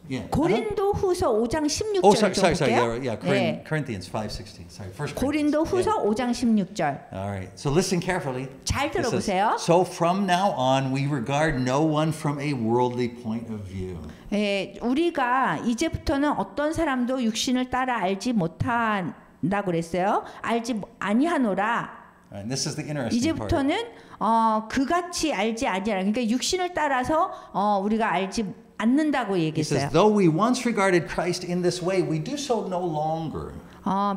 Yeah. 고린도 후서 5장 16절 Oh, sorry. 볼게요. Yeah. 네. Corinthians 5:16. Sorry. First 고린도 Corinthians. 후서 5장 16절. All right. So listen carefully. 잘 It says, 들어보세요. so from now on, we regard no one from a worldly point of view. 우리가 이제부터는 어떤 사람도 육신을 따라 알지 못한다고 그랬어요. 알지 아니하노라. Right, and this is the interesting part. 이제부터는 그같이 알지 아니하라. 그러니까 육신을 따라서 우리가 알지 않는다고 He 얘기했어요. says, though we once regarded Christ in this way, we do so no longer.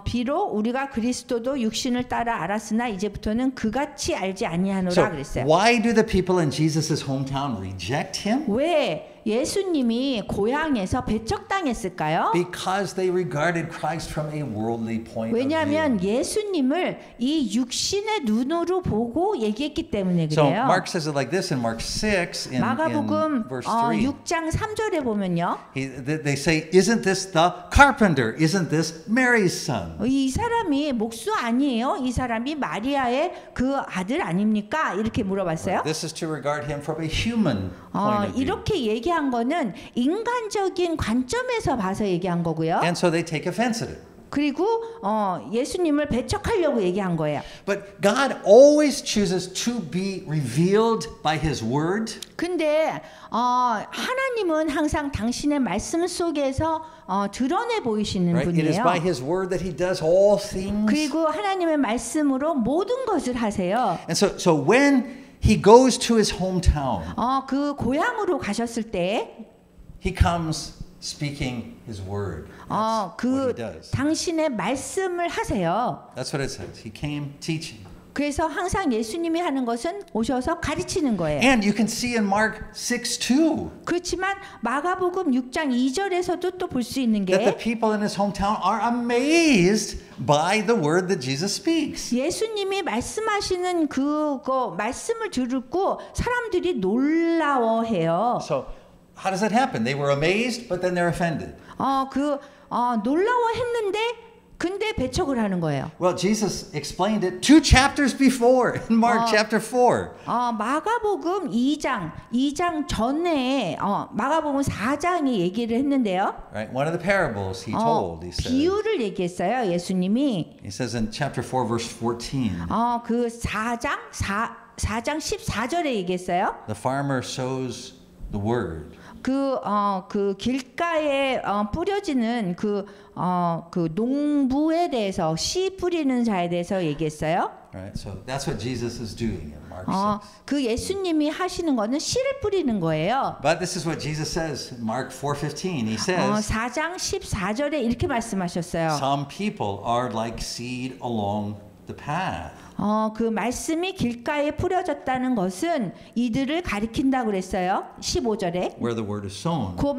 비록 우리가 그리스도도 육신을 따라 알았으나 이제부터는 그같이 알지 아니하노라 So 그랬어요. why do the people in Jesus' hometown reject him? 왜 예수님이 고향에서 배척당했을까요? Because they regarded Christ from a worldly point of view. 왜냐하면 예수님을 이 육신의 눈으로 보고 얘기했기 때문에 So 그래요. Mark says it like this in Mark 6 in 마가복음 verse 3. 6장 3절에 보면요. They say, isn't this the carpenter? Isn't this Mary's son? 이 사람이 목수 아니에요? 이 사람이 마리아의 그 아들 아닙니까? 이렇게 물어봤어요. This is to regard him from a human point of view. 이렇게 얘기한 거는 인간적인 관점에서 봐서 얘기한 거고요. And so they take offense at it. 그리고 예수님을 배척하려고 얘기한 거예요. But God always chooses to be revealed by His Word. 근데 하나님은 항상 당신의 말씀 속에서 드러내 보이시는 Right? It is by 분이에요. His Word that He does all things. 그리고 하나님의 말씀으로 모든 것을 하세요. And so when He goes to His hometown, 그 고향으로 가셨을 때 He comes speaking His Word. That's what He 그 does. 당신의 말씀을 하세요. That's what it says. He came teaching. 그래서 항상 예수님이 하는 것은 오셔서 가르치는 거예요. And you can see in Mark 6:2 그렇지만 마가복음 6장 2절에서도 또 볼 수 있는 that the 게 people in His hometown are amazed by the word that Jesus speaks. 예수님이 말씀하시는 그거 말씀을 듣고 사람들이 놀라워해요. So how does that happen? They were amazed, but then they're offended. 놀라워했는데 근데 배척을 하는 거예요. Well, Jesus explained it 2 chapters before in Mark chapter 4. 마가복음 2장 전에 마가복음 4장이 얘기를 했는데요. Right? One of the parables He told, He said. 비유를 얘기했어요. 예수님이 He says in chapter 4 verse 14. 그 4장 14절에 얘기했어요. The farmer sows the word. 그 길가에 뿌려지는 그 농부에 대해서 씨 뿌리는 자에 대해서 얘기했어요. Right? So that's what Jesus is doing in Mark 6. 그 예수님이 하시는 거는 씨를 뿌리는 거예요. But this is what Jesus says in Mark 4:15. He says, 4장 14절에 이렇게 말씀하셨어요. some people are like seed along the path. 그 말씀이 길가에 뿌려졌다는 것은 이들을 가리킨다고 그랬어요. 15절에. Where the word is sown. 그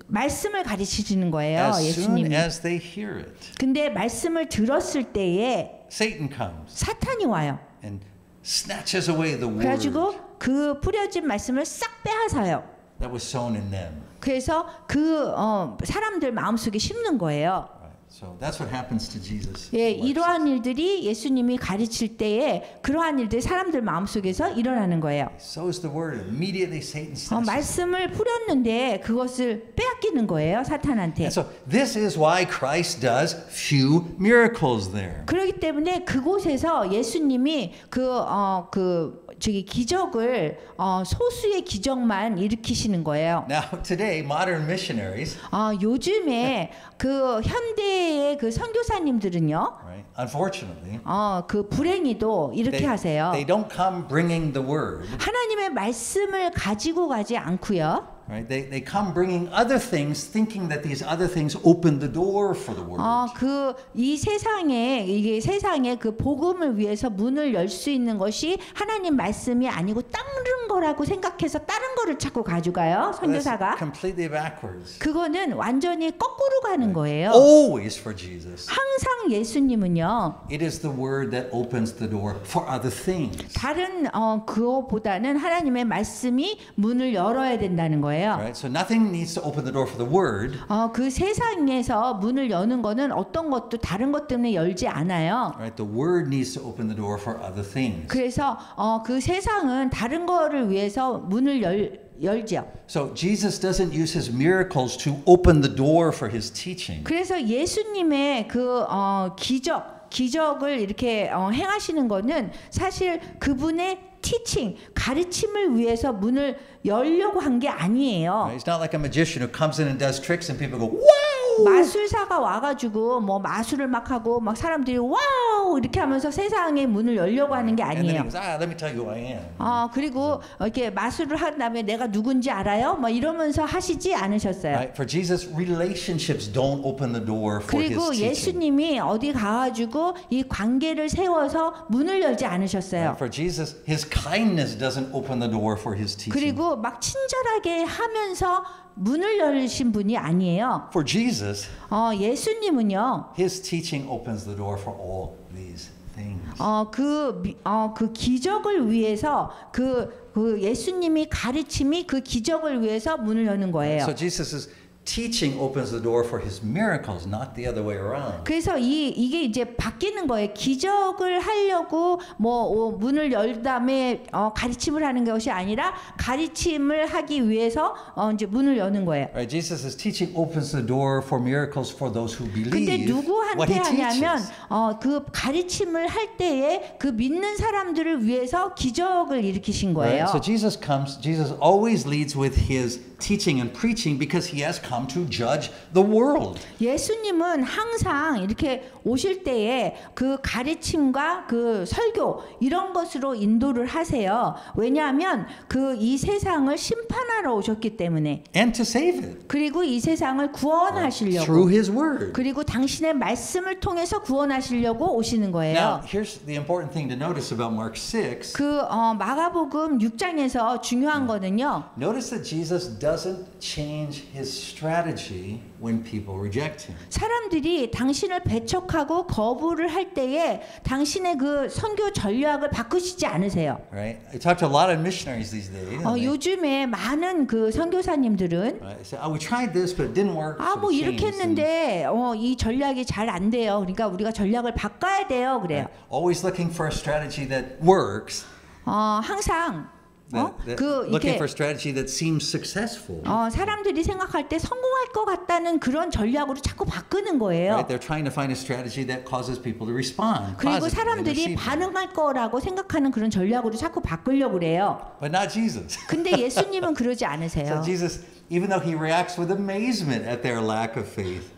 말씀을 가르치시는 거예요. As soon 예수님이. as they hear it, 근데 말씀을 들었을 때에 Satan comes 사탄이 와요. and snatches away the word 그래가지고 그 뿌려진 말씀을 싹 빼앗아요. that was sown in them. 그래서 그 사람들 마음속에 심는 거예요. Right? So that's what happens to Jesus. 예, 이러한 일들이 예수님이 가르칠 때에 그러한 일들이 사람들 마음속에서 일어나는 거예요. He sows the word, immediately Satan snatches. 말씀을 뿌렸는데 그것을 빼앗기는 거예요, 사탄한테. And so this is why Christ does few miracles there. 그렇기 때문에 그곳에서 예수님이 기적을 소수의 기적만 일으키시는 거예요. Now today modern missionaries, 요즘에 그 현대의 그 선교사님들은요, right? Unfortunately, 그 불행히도 이렇게 하세요. they don't come bringing the word. 하나님의 말씀을 가지고 가지 않고요. Right? They come bringing other things, thinking that these other things open the door for the word. 이 세상에 그 복음을 위해서 문을 열 수 있는 것이 하나님 말씀이 아니고 다른 거라고 생각해서 다른 거를 자꾸 가져가요. 선교사가. That's completely backwards. 그거는 완전히 거꾸로 가는 거예요. Always for Jesus. 항상 예수님은요. It is the word that opens the door for other things. 다른 그거보다는 하나님의 말씀이 문을 열어야 된다는 거예요. Right? So nothing needs to open the door for the word. 그 세상에서 문을 여는 거는 어떤 것도 다른 것 때문에 열지 않아요. Right? The word needs to open the door for other things. 그래서 그 세상은 다른 거를 위해서 문을 열죠. So Jesus doesn't use his miracles to open the door for his teaching. 그래서 예수님의 그 기적을 이렇게 행하시는 거는 사실 그분의 teaching, 가르침을 위해서 문을 열려고 한 게 아니에요. Right? He's not like a magician who comes in and does tricks and people go, wow! 마술사가 와가지고 뭐 마술을 막 하고 막 사람들이 와우 아우 이렇게 하면서 세상의 문을 열려고 하는 게 And then he 아니에요. goes, let me tell you who I am. 그리고 이렇게 마술을 한 다음에 내가 누군지 알아요? 뭐 이러면서 하시지 않으셨어요. Right? For Jesus, relationships don't open the door for his 그리고 teaching. 예수님이 어디 가가지고 이 관계를 세워서 문을 열지 않으셨어요. For Jesus, his kindness doesn't open the door for his teaching. 그리고 막 친절하게 하면서 문을 열으신 분이 아니에요. For Jesus, 예수님은요. his teaching opens the door for all these things. 그 기적을 위해서 그 예수님이 가르침이 그 기적을 위해서 문을 여는 거예요. So Jesus' teaching opens the door for his miracles, not the other way around. 그래서 이게 이제 바뀌는 거예요. 기적을 하려고 문을 열 다음에 가르침을 하는 것이 아니라 가르침을 하기 위해서 이제 문을 여는 거예요. Right? Jesus' teaching opens the door for miracles for those who 근데 believe what 누구한테 he 하냐면 teaches. 그 가르침을 할 때에 그 믿는 사람들을 위해서 기적을 일으키신 거예요. Right? So Jesus always leads with his teaching and preaching because he has come to judge the world. 예수님은 항상 이렇게 오실 때에 그 가르침과 그 설교 이런 것으로 인도를 하세요. 왜냐하면 이 세상을 심판하러 오셨기 때문에. And to save it. 그리고 이 세상을 구원하시려고. Through his word. 그리고 당신의 말씀을 통해서 구원하시려고 오시는 거예요. Now, here's the important thing to notice about Mark 6. 마가복음 6장에서 중요한 거는요. Notice that Jesus doesn't change his strategy when people reject him. 사람들이 당신을 배척하고 거부를 할 때에 당신의 그 선교 전략을 바꾸시지 않으세요. Right? I talk to a lot of missionaries these days. 요즘에 많은 그 선교사님들은 They say, we tried this, but it didn't work. So 뭐 we 이렇게 changed. 했는데 이 전략이 잘 안 돼요. 그러니까 우리가 전략을 바꿔야 돼요. 그래요. Always looking for a strategy that works. 항상 Looking for a strategy that seems successful. 사람들이 생각할 때 성공할 것 같다는 그런 전략으로 자꾸 바꾸는 거예요. Right? They're trying to find a strategy that causes people to respond. 그리고 positively and 사람들이 receive it. 반응할 거라고 생각하는 그런 전략으로 자꾸 바꾸려고 그래요. But not Jesus. 근데 예수님은 그러지 않으세요. So Jesus, even though he reacts with amazement at their lack of faith.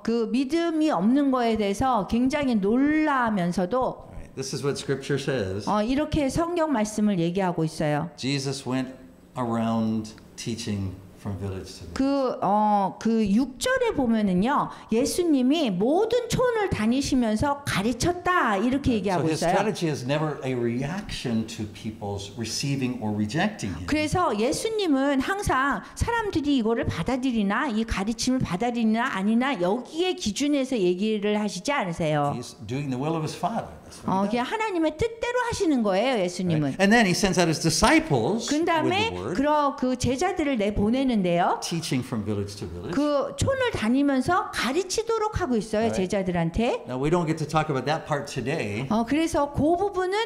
그 믿음이 없는 거에 대해서 굉장히 놀라면서도 This is what Scripture says. 이렇게 성경 말씀을 얘기하고 있어요. Jesus went around teaching from village to village. 그 6절에 보면은요. 예수님이 모든 촌을 다니시면서 가르쳤다 이렇게 So 얘기하고 his 있어요. strategy is never a reaction to people's receiving or rejecting him. 그래서 예수님은 항상 사람들이 이거를 받아들이나 이 가르침을 받아들이나 아니나 여기에 기준에서 얘기를 하시지 않으세요. He's doing the will of his Father. That's what he does. 그냥 하나님의 뜻대로 하시는 거예요, 예수님은. Right? And then he sends out his disciples 그 with 다음에 the word, 그 제자들을 내보내는데요. teaching from village to village. 그 촌을 다니면서 가르치도록 하고 있어요, 제자들한테. Now we don't get to talk about that part today. 그래서 그 부분은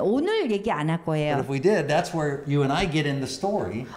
오늘 얘기 안 할 But 거예요. if we did, that's where you and I get in the story.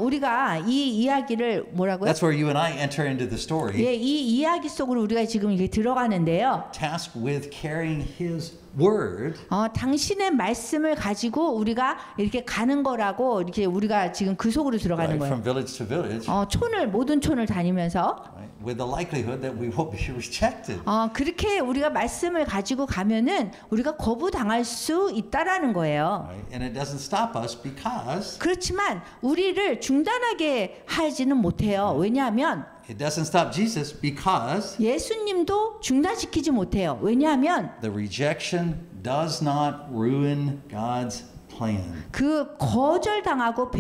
우리가 이 이야기를 뭐라고요? That's where you and I enter into the story. 예, 이 이야기 속으로 우리가 지금 이렇게 들어가는데요. Tasked with carrying his word. 당신의 말씀을 가지고 우리가 이렇게 가는 거라고 이렇게 우리가 지금 그 속으로 들어가는 Right, 거예요. from village to village. 모든 촌을 다니면서 Right, with the likelihood that we will be rejected. 그렇게 우리가 말씀을 가지고 가면은 우리가 거부당할 수 있다라는 거예요. Right? And it doesn't stop us because 그렇지만 우리를 중단하게 하지는 못해요. 왜냐하면 it doesn't stop Jesus because 예수님도 중단시키지 못해요. 왜냐하면 the rejection does not ruin God's plan. 그 거절당하고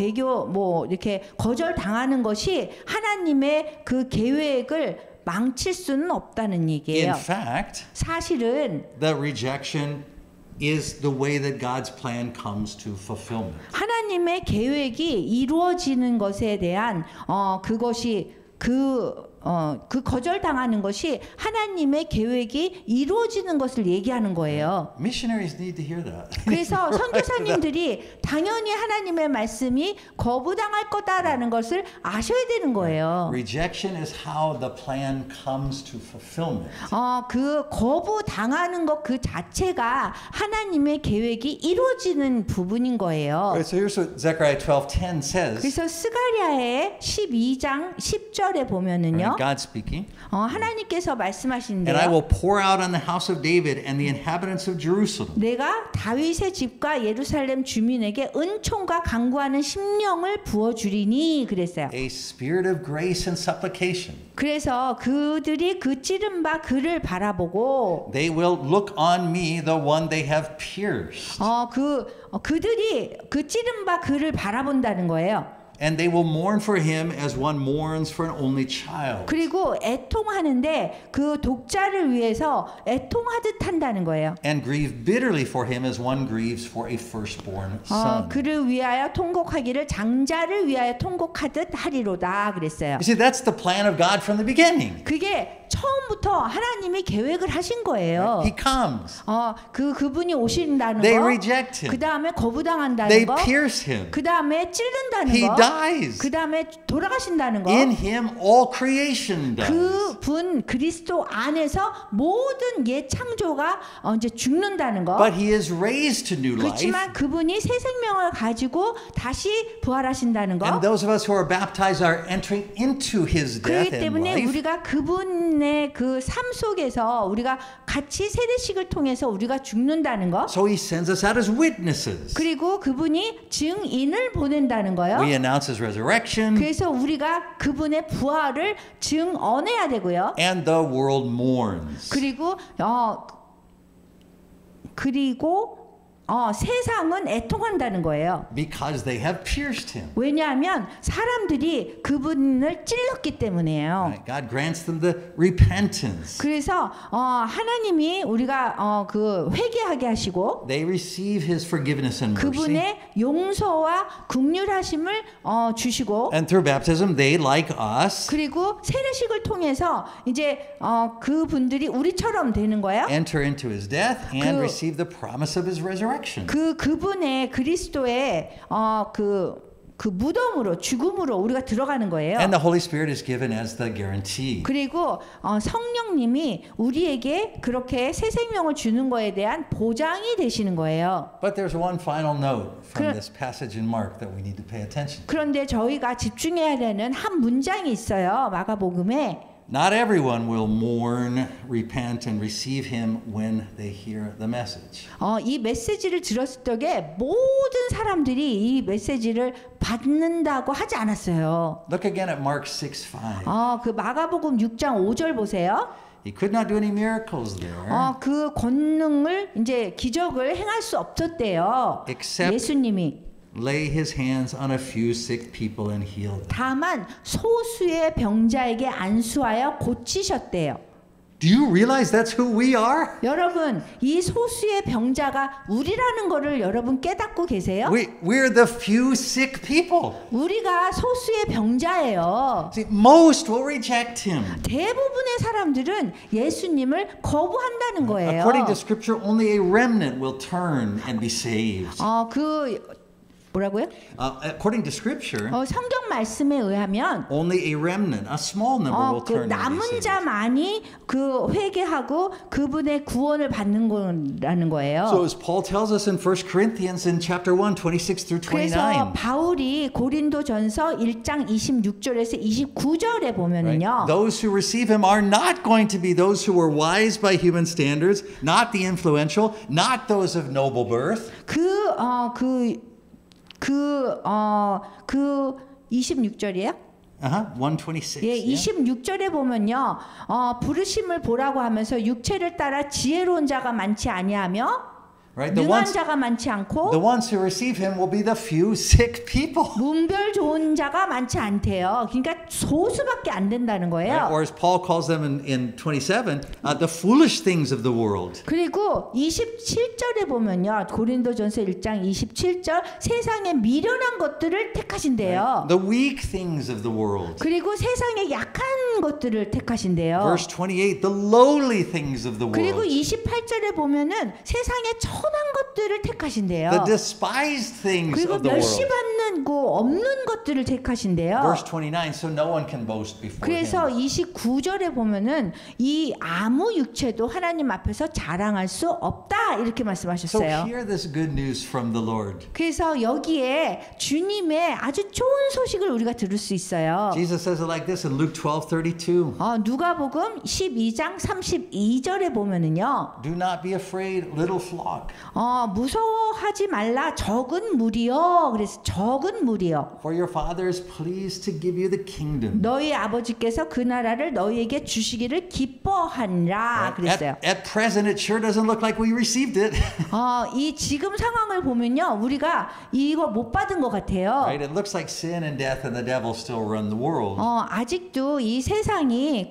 이렇게 거절당하는 것이 하나님의 그 계획을 망칠 수는 없다는 In 얘기예요. fact, 사실은 the rejection is the way that God's plan comes to fulfillment. 하나님의 계획이 이루어지는 것에 대한 그것이 그 거절당하는 것이 하나님의 계획이 이루어지는 것을 얘기하는 거예요. Missionaries need to hear that. 그래서 선교사님들이 당연히 하나님의 말씀이 거부당할 거다라는 것을 아셔야 되는 거예요. Rejection is how the plan comes to fulfillment. 그 거부당하는 것 그 자체가 하나님의 계획이 이루어지는 부분인 거예요. Right, so here's what Zechariah 12:10 says. 그래서 스가랴 스가랴의 12장 10절에 보면은요. Right? God speaking. 하나님께서 And I 말씀하시는데요. will pour out on the house of David and the inhabitants of Jerusalem 내가 다윗의 집과 예루살렘 주민에게 은총과 간구하는 심령을 부어 주리니 그랬어요. a spirit of grace and supplication. 그래서 그들이 그 찌른 바 그를 바라보고 They will look on me, the one they have pierced. 그들이 그 찌른 바 그를 바라본다는 거예요. And they will mourn for him as one mourns for an only child. 그리고 애통하는데 그 독자를 위해서 애통하듯 한다는 거예요. And grieve bitterly for him as one grieves for a firstborn son. 그를 위하여 통곡하기를 장자를 위하여 통곡하듯 하리로다 그랬어요. You see, that's the plan of God from the beginning. 그게 처음부터 하나님이 계획을 하신 거예요. He comes. 그분이 오신다는 They 거. reject him. 그 다음에 거부당한다는 They 거. pierce him. 그 다음에 찌른다는 He 거. dies. 그 다음에 돌아가신다는 거. In him all creation dies. 그분 그리스도 안에서 모든 옛 창조가 이제 죽는다는 거. But he is raised to new life. 그렇지만 그분이 새 생명을 가지고 다시 부활하신다는 거. And those of us who are baptized are entering into his death 그렇기 and 때문에 life. 우리가 그분의 그 삶 속에서 우리가 같이 세례식을 통해서 우리가 죽는다는 거. So he sends us out as witnesses. 그리고 그분이 증인을 보낸다는 거요. We announce his resurrection. 그래서 우리가 그분의 부활을 증언해야 되고요. And the world mourns. 그리고 세상은 애통한다는 거예요. Because they have pierced him. 왜냐하면 사람들이 그분을 찔렀기 때문이에요. Right? God grants them the repentance. 그래서 하나님이 우리가 그 회개하게 하시고 They receive his forgiveness and mercy. 그분의 용서와 긍휼하심을 주시고 And through baptism, they, like us, 그리고 세례식을 통해서 이제 그분들이 우리처럼 되는 거예요. enter into his death and receive the promise of his resurrection. 그분의 그리스도의 그 무덤으로 죽음으로 우리가 들어가는 거예요. And the Holy Spirit is given as the guarantee. 그리고 성령님이 우리에게 그렇게 새 생명을 주는 거에 대한 보장이 되시는 거예요. But there's one final note from this passage in Mark that we need to pay attention to. 그런데 저희가 집중해야 되는 한 문장이 있어요. 마가복음에. Not everyone will mourn, repent, and receive him when they hear the message. 이 메시지를 들었을 적에 모든 사람들이 이 메시지를 받는다고 하지 않았어요. Look again at Mark 6:5. 그 마가복음 6장 5절 보세요. He could not do any miracles there. 그 권능을 이제 기적을 행할 수 없었대요. Except 예수님이. lay his hands on a few sick people and heal them. 다만 소수의 병자에게 안수하여 고치셨대요. Do you realize that's who we are? 여러분, 이 소수의 병자가 우리라는 거를 여러분 깨닫고 계세요? We're the few sick people. 우리가 소수의 병자예요. See, most will reject him. 대부분의 사람들은 예수님을 거부한다는 거예요. According to Scripture, only a remnant will turn and be saved. 뭐라고요? According to Scripture, 성경 말씀에 의하면 only a remnant, a small number will 그 turn and be 남은 saved. 자만이 그 회개하고 그분의 구원을 받는 거라는 거예요. So as Paul tells us in 1 Corinthians in chapter 1, 26 through 29. 그래서 바울이 고린도전서 1장 26절에서 29절에 보면은요. Those who receive him are not going to be those who were wise by human standards, not the influential, not those of noble birth. 그 26절이에요? 126. 예, 26절에 보면요. 부르심을 보라고 하면서 육체를 따라 지혜로운 자가 많지 아니하며 Right? 능한 자가 많지 않고 the ones who receive him will be the few sick people. 문별 좋은 자가 많지 않대요. 그러니까 소수밖에 안 된다는 거예요. Right? Or as Paul calls them in 27, the foolish things of the world. 그리고 27절에 보면요. 고린도전서 1장 27절 세상의 미련한 것들을 택하신대요. The weak things of the world. 그리고 세상의 약한 것들을 택하신대요. Verse 28, the lowly things of the 그리고 world. 28절에 보면은 세상의 천한 것들을 택하신대요. The despised things 그리고 of the world. 멸시받는 하는 거 없는 것들을 택하신대요. Verse 29, so no one can boast before 그래서 him. 29절에 보면은 이 아무 육체도 하나님 앞에서 자랑할 수 없다 이렇게 So 말씀하셨어요. hear this good news from the Lord. 그래서 여기에 주님의 아주 좋은 소식을 우리가 들을 수 있어요. Jesus says it like this in Luke 12:32. 누가복음 12장 32절에 보면은요. Do not be afraid, little flock, 무서워하지 말라 적은 무리여. 그래서 적은 무리여. for your Father is pleased to give you the kingdom. 너희 아버지께서 그 나라를 너희에게 주시기를 기뻐하니라 그랬어요. At present, it sure doesn't look like we received it. 이 지금 상황을 보면요, 우리가 이거 못 받은 것 같아요. Right? It looks like sin and death and the devil still run the world. 아직도 이 세상이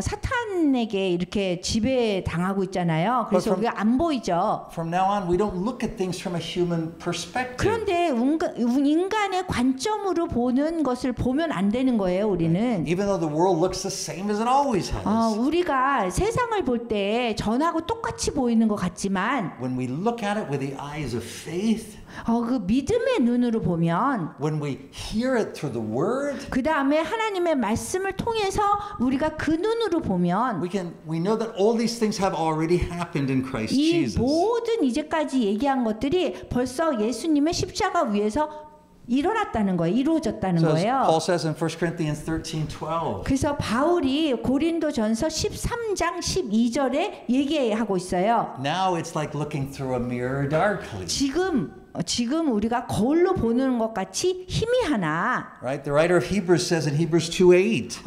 사탄에게 이렇게 지배 당하고 있잖아요. 그래서 우리가 안 보이죠. From now on, we don't look at things from a human perspective. 그런데 인간의 관점으로 보는 것을 보면 안 되는 거예요, 우리는. Even though the world looks the same as it always has. 우리가 세상을 볼 때 전하고 똑같이 보이는 것 같지만 When we look at it with the eyes of faith, 그 믿음의 눈으로 보면 when we hear it through the word, 그 다음에 하나님의 말씀을 통해서 우리가 그 눈으로 보면 we know that all these things have already happened in Christ 이 Jesus. 모든 이제까지 얘기한 것들이 벌써 예수님의 십자가 위에서 일어났다는 거예요. 이루어졌다는 So as 거예요. Paul says in 1 Corinthians 13:12. 그래서 바울이 고린도전서 13장 12절에 얘기하고 있어요. Now it's like looking through a mirror darkly. 지금 우리가 거울로 보는 것 같이 희미하나. Right? The writer of Hebrews says in Hebrews 2:8.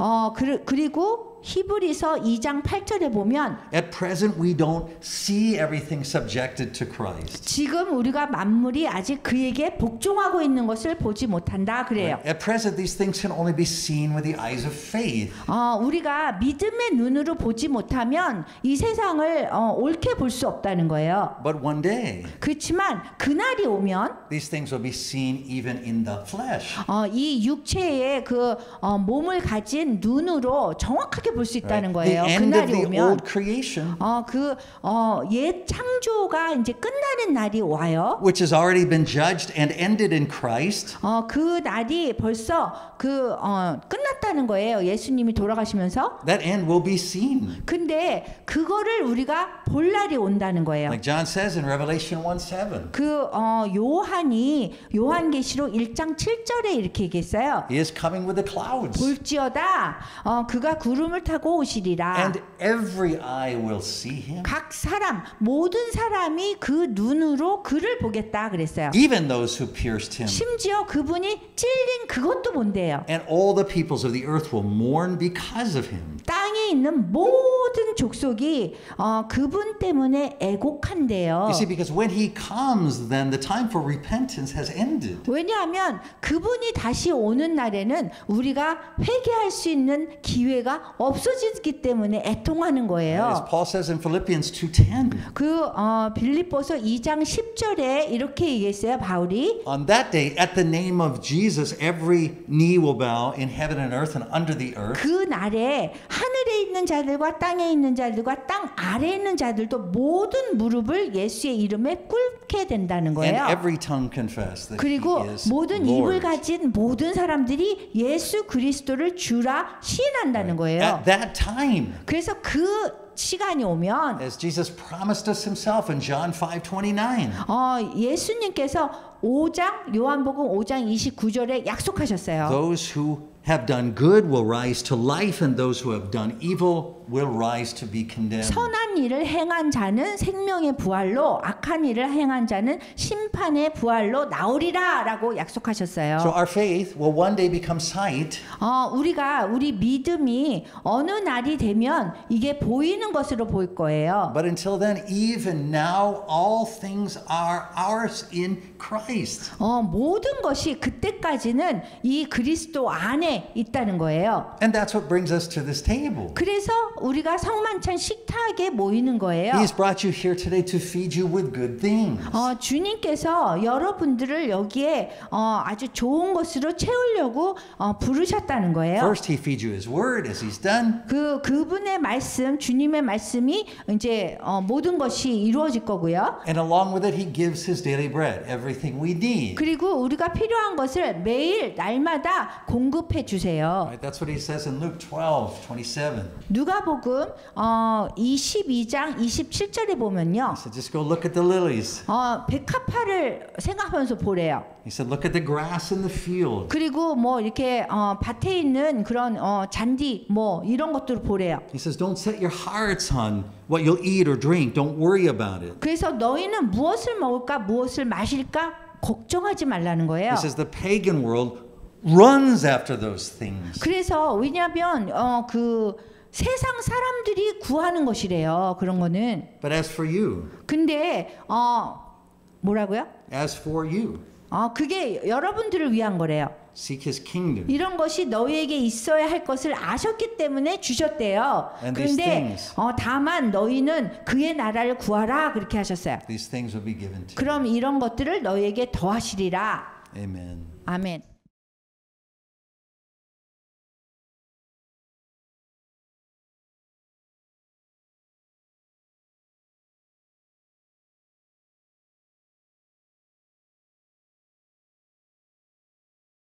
그리고 히브리서 2장 8절에 보면 At present we don't see everything subjected to Christ. 지금 우리가 만물이 아직 그에게 복종하고 있는 것을 보지 못한다 그래요. At present these things can only be seen with the eyes of faith. 우리가 믿음의 눈으로 보지 못하면 이 세상을 옳게 볼 수 없다는 거예요. But one day 그렇지만 그날이 오면 these things will be seen even in the flesh. 이 육체의 그 몸을 가진 눈으로 정확하게 볼 수 있다는 Right? 거예요. The end of 그날이 the 오면 old creation, 옛 창조가 이제 끝나는 날이 와요. which has already been judged and ended in Christ. 그 날이 벌써 끝났다는 거예요. 예수님이 돌아가시면서. That end will be seen. 근데 그거를 우리가 볼 날이 온다는 거예요. Like John says in Revelation 1:7. 요한이 요한계시록 1장 7절에 이렇게 얘기했어요. He is coming with the clouds. 볼지어다 그가 구름을 타고 오시리라. And every eye will see him. 각 사람 모든 사람이 그 눈으로 그를 보겠다 그랬어요. Even those who pierced him. 심지어 그분이 찔린 그것도 본대요. And all the peoples of the earth will mourn because of him. 땅에 있는 모든 족속이 그분 때문에 애곡한대요. You see, because when he comes, then the time for repentance has ended. 왜냐하면 그분이 다시 오는 날에는 우리가 회개할 수 있는 기회가 없어지기 때문에 애통하는 As 거예요. Paul says in Philippians 2:10. 빌립보서 2장 10절에 이렇게 얘기했어요. 바울이 On that day, at the name of Jesus, every knee will bow in heaven and earth and under the earth. 그 날에 하늘에 있는 자들과 땅에 있는 자들과 땅 아래에 있는 자들도 모든 무릎을 예수의 이름에 꿇게 된다는 And 거예요. every tongue confess that 그리고 he is 모든 Lord. 입을 가진 모든 사람들이 예수 그리스도를 주라 시인한다는 거예요. At that time, 그래서 그 시간이 오면 as Jesus promised us himself in John 5:29, 예수님께서 요한복음 5장 29절에 약속하셨어요. those who have done good will rise to life, and those who have done evil will rise to be condemned. 선한 일을 행한 자는 생명의 부활로 악한 일을 행한 자는 심판의 부활로 나오리라라고 약속하셨어요. So our faith will one day become sight, 우리 믿음이 어느 날이 되면 이게 보이는 것으로 보일 거예요. but until then, even now, all things are ours in Christ. 모든 것이 그때까지는 이 그리스도 안에 안에 있다는 거예요. And that's what brings us to this table. 그래서 우리가 성만찬 식탁에 모이는 거예요. He's brought you here today to feed you with good things. 주님께서 여러분들을 여기에 아주 좋은 것으로 채우려고 부르셨다는 거예요. First, he feeds you his word as he's done. 그분의 말씀, 주님의 말씀이 이제 모든 것이 이루어질 거고요. And along with it, he gives his daily bread, everything we need. 그리고 우리가 필요한 것을 매일 날마다 공급해 주세요. Right? That's what he says in Luke 12:27. 누가복음 22장 27절에 보면요. He said, just go look at the lilies. 백합화를 생각하면서 보래요. He said, look at the grass in the field. 그리고 뭐 이렇게 밭에 있는 그런 잔디 뭐 이런 것들을 보래요. He says, don't set your hearts on what you'll eat or drink. Don't worry about it. 그래서 너희는 무엇을 먹을까 무엇을 마실까 걱정하지 말라는 거예요. He says the pagan world runs after those things. 그래서 왜냐하면 그 세상 사람들이 구하는 것이래요. 그런 거는. But as for you, 근데 뭐라고요? as for you, 그게 여러분들을 위한 거래요. seek his kingdom. 이런 것이 너희에게 있어야 할 것을 아셨기 때문에 주셨대요. And these 그런데 things. 다만 너희는 그의 나라를 구하라 그렇게 하셨어요. These things will be given to you. 그럼 이런 것들을 너희에게 더하시리라. Amen. 아멘.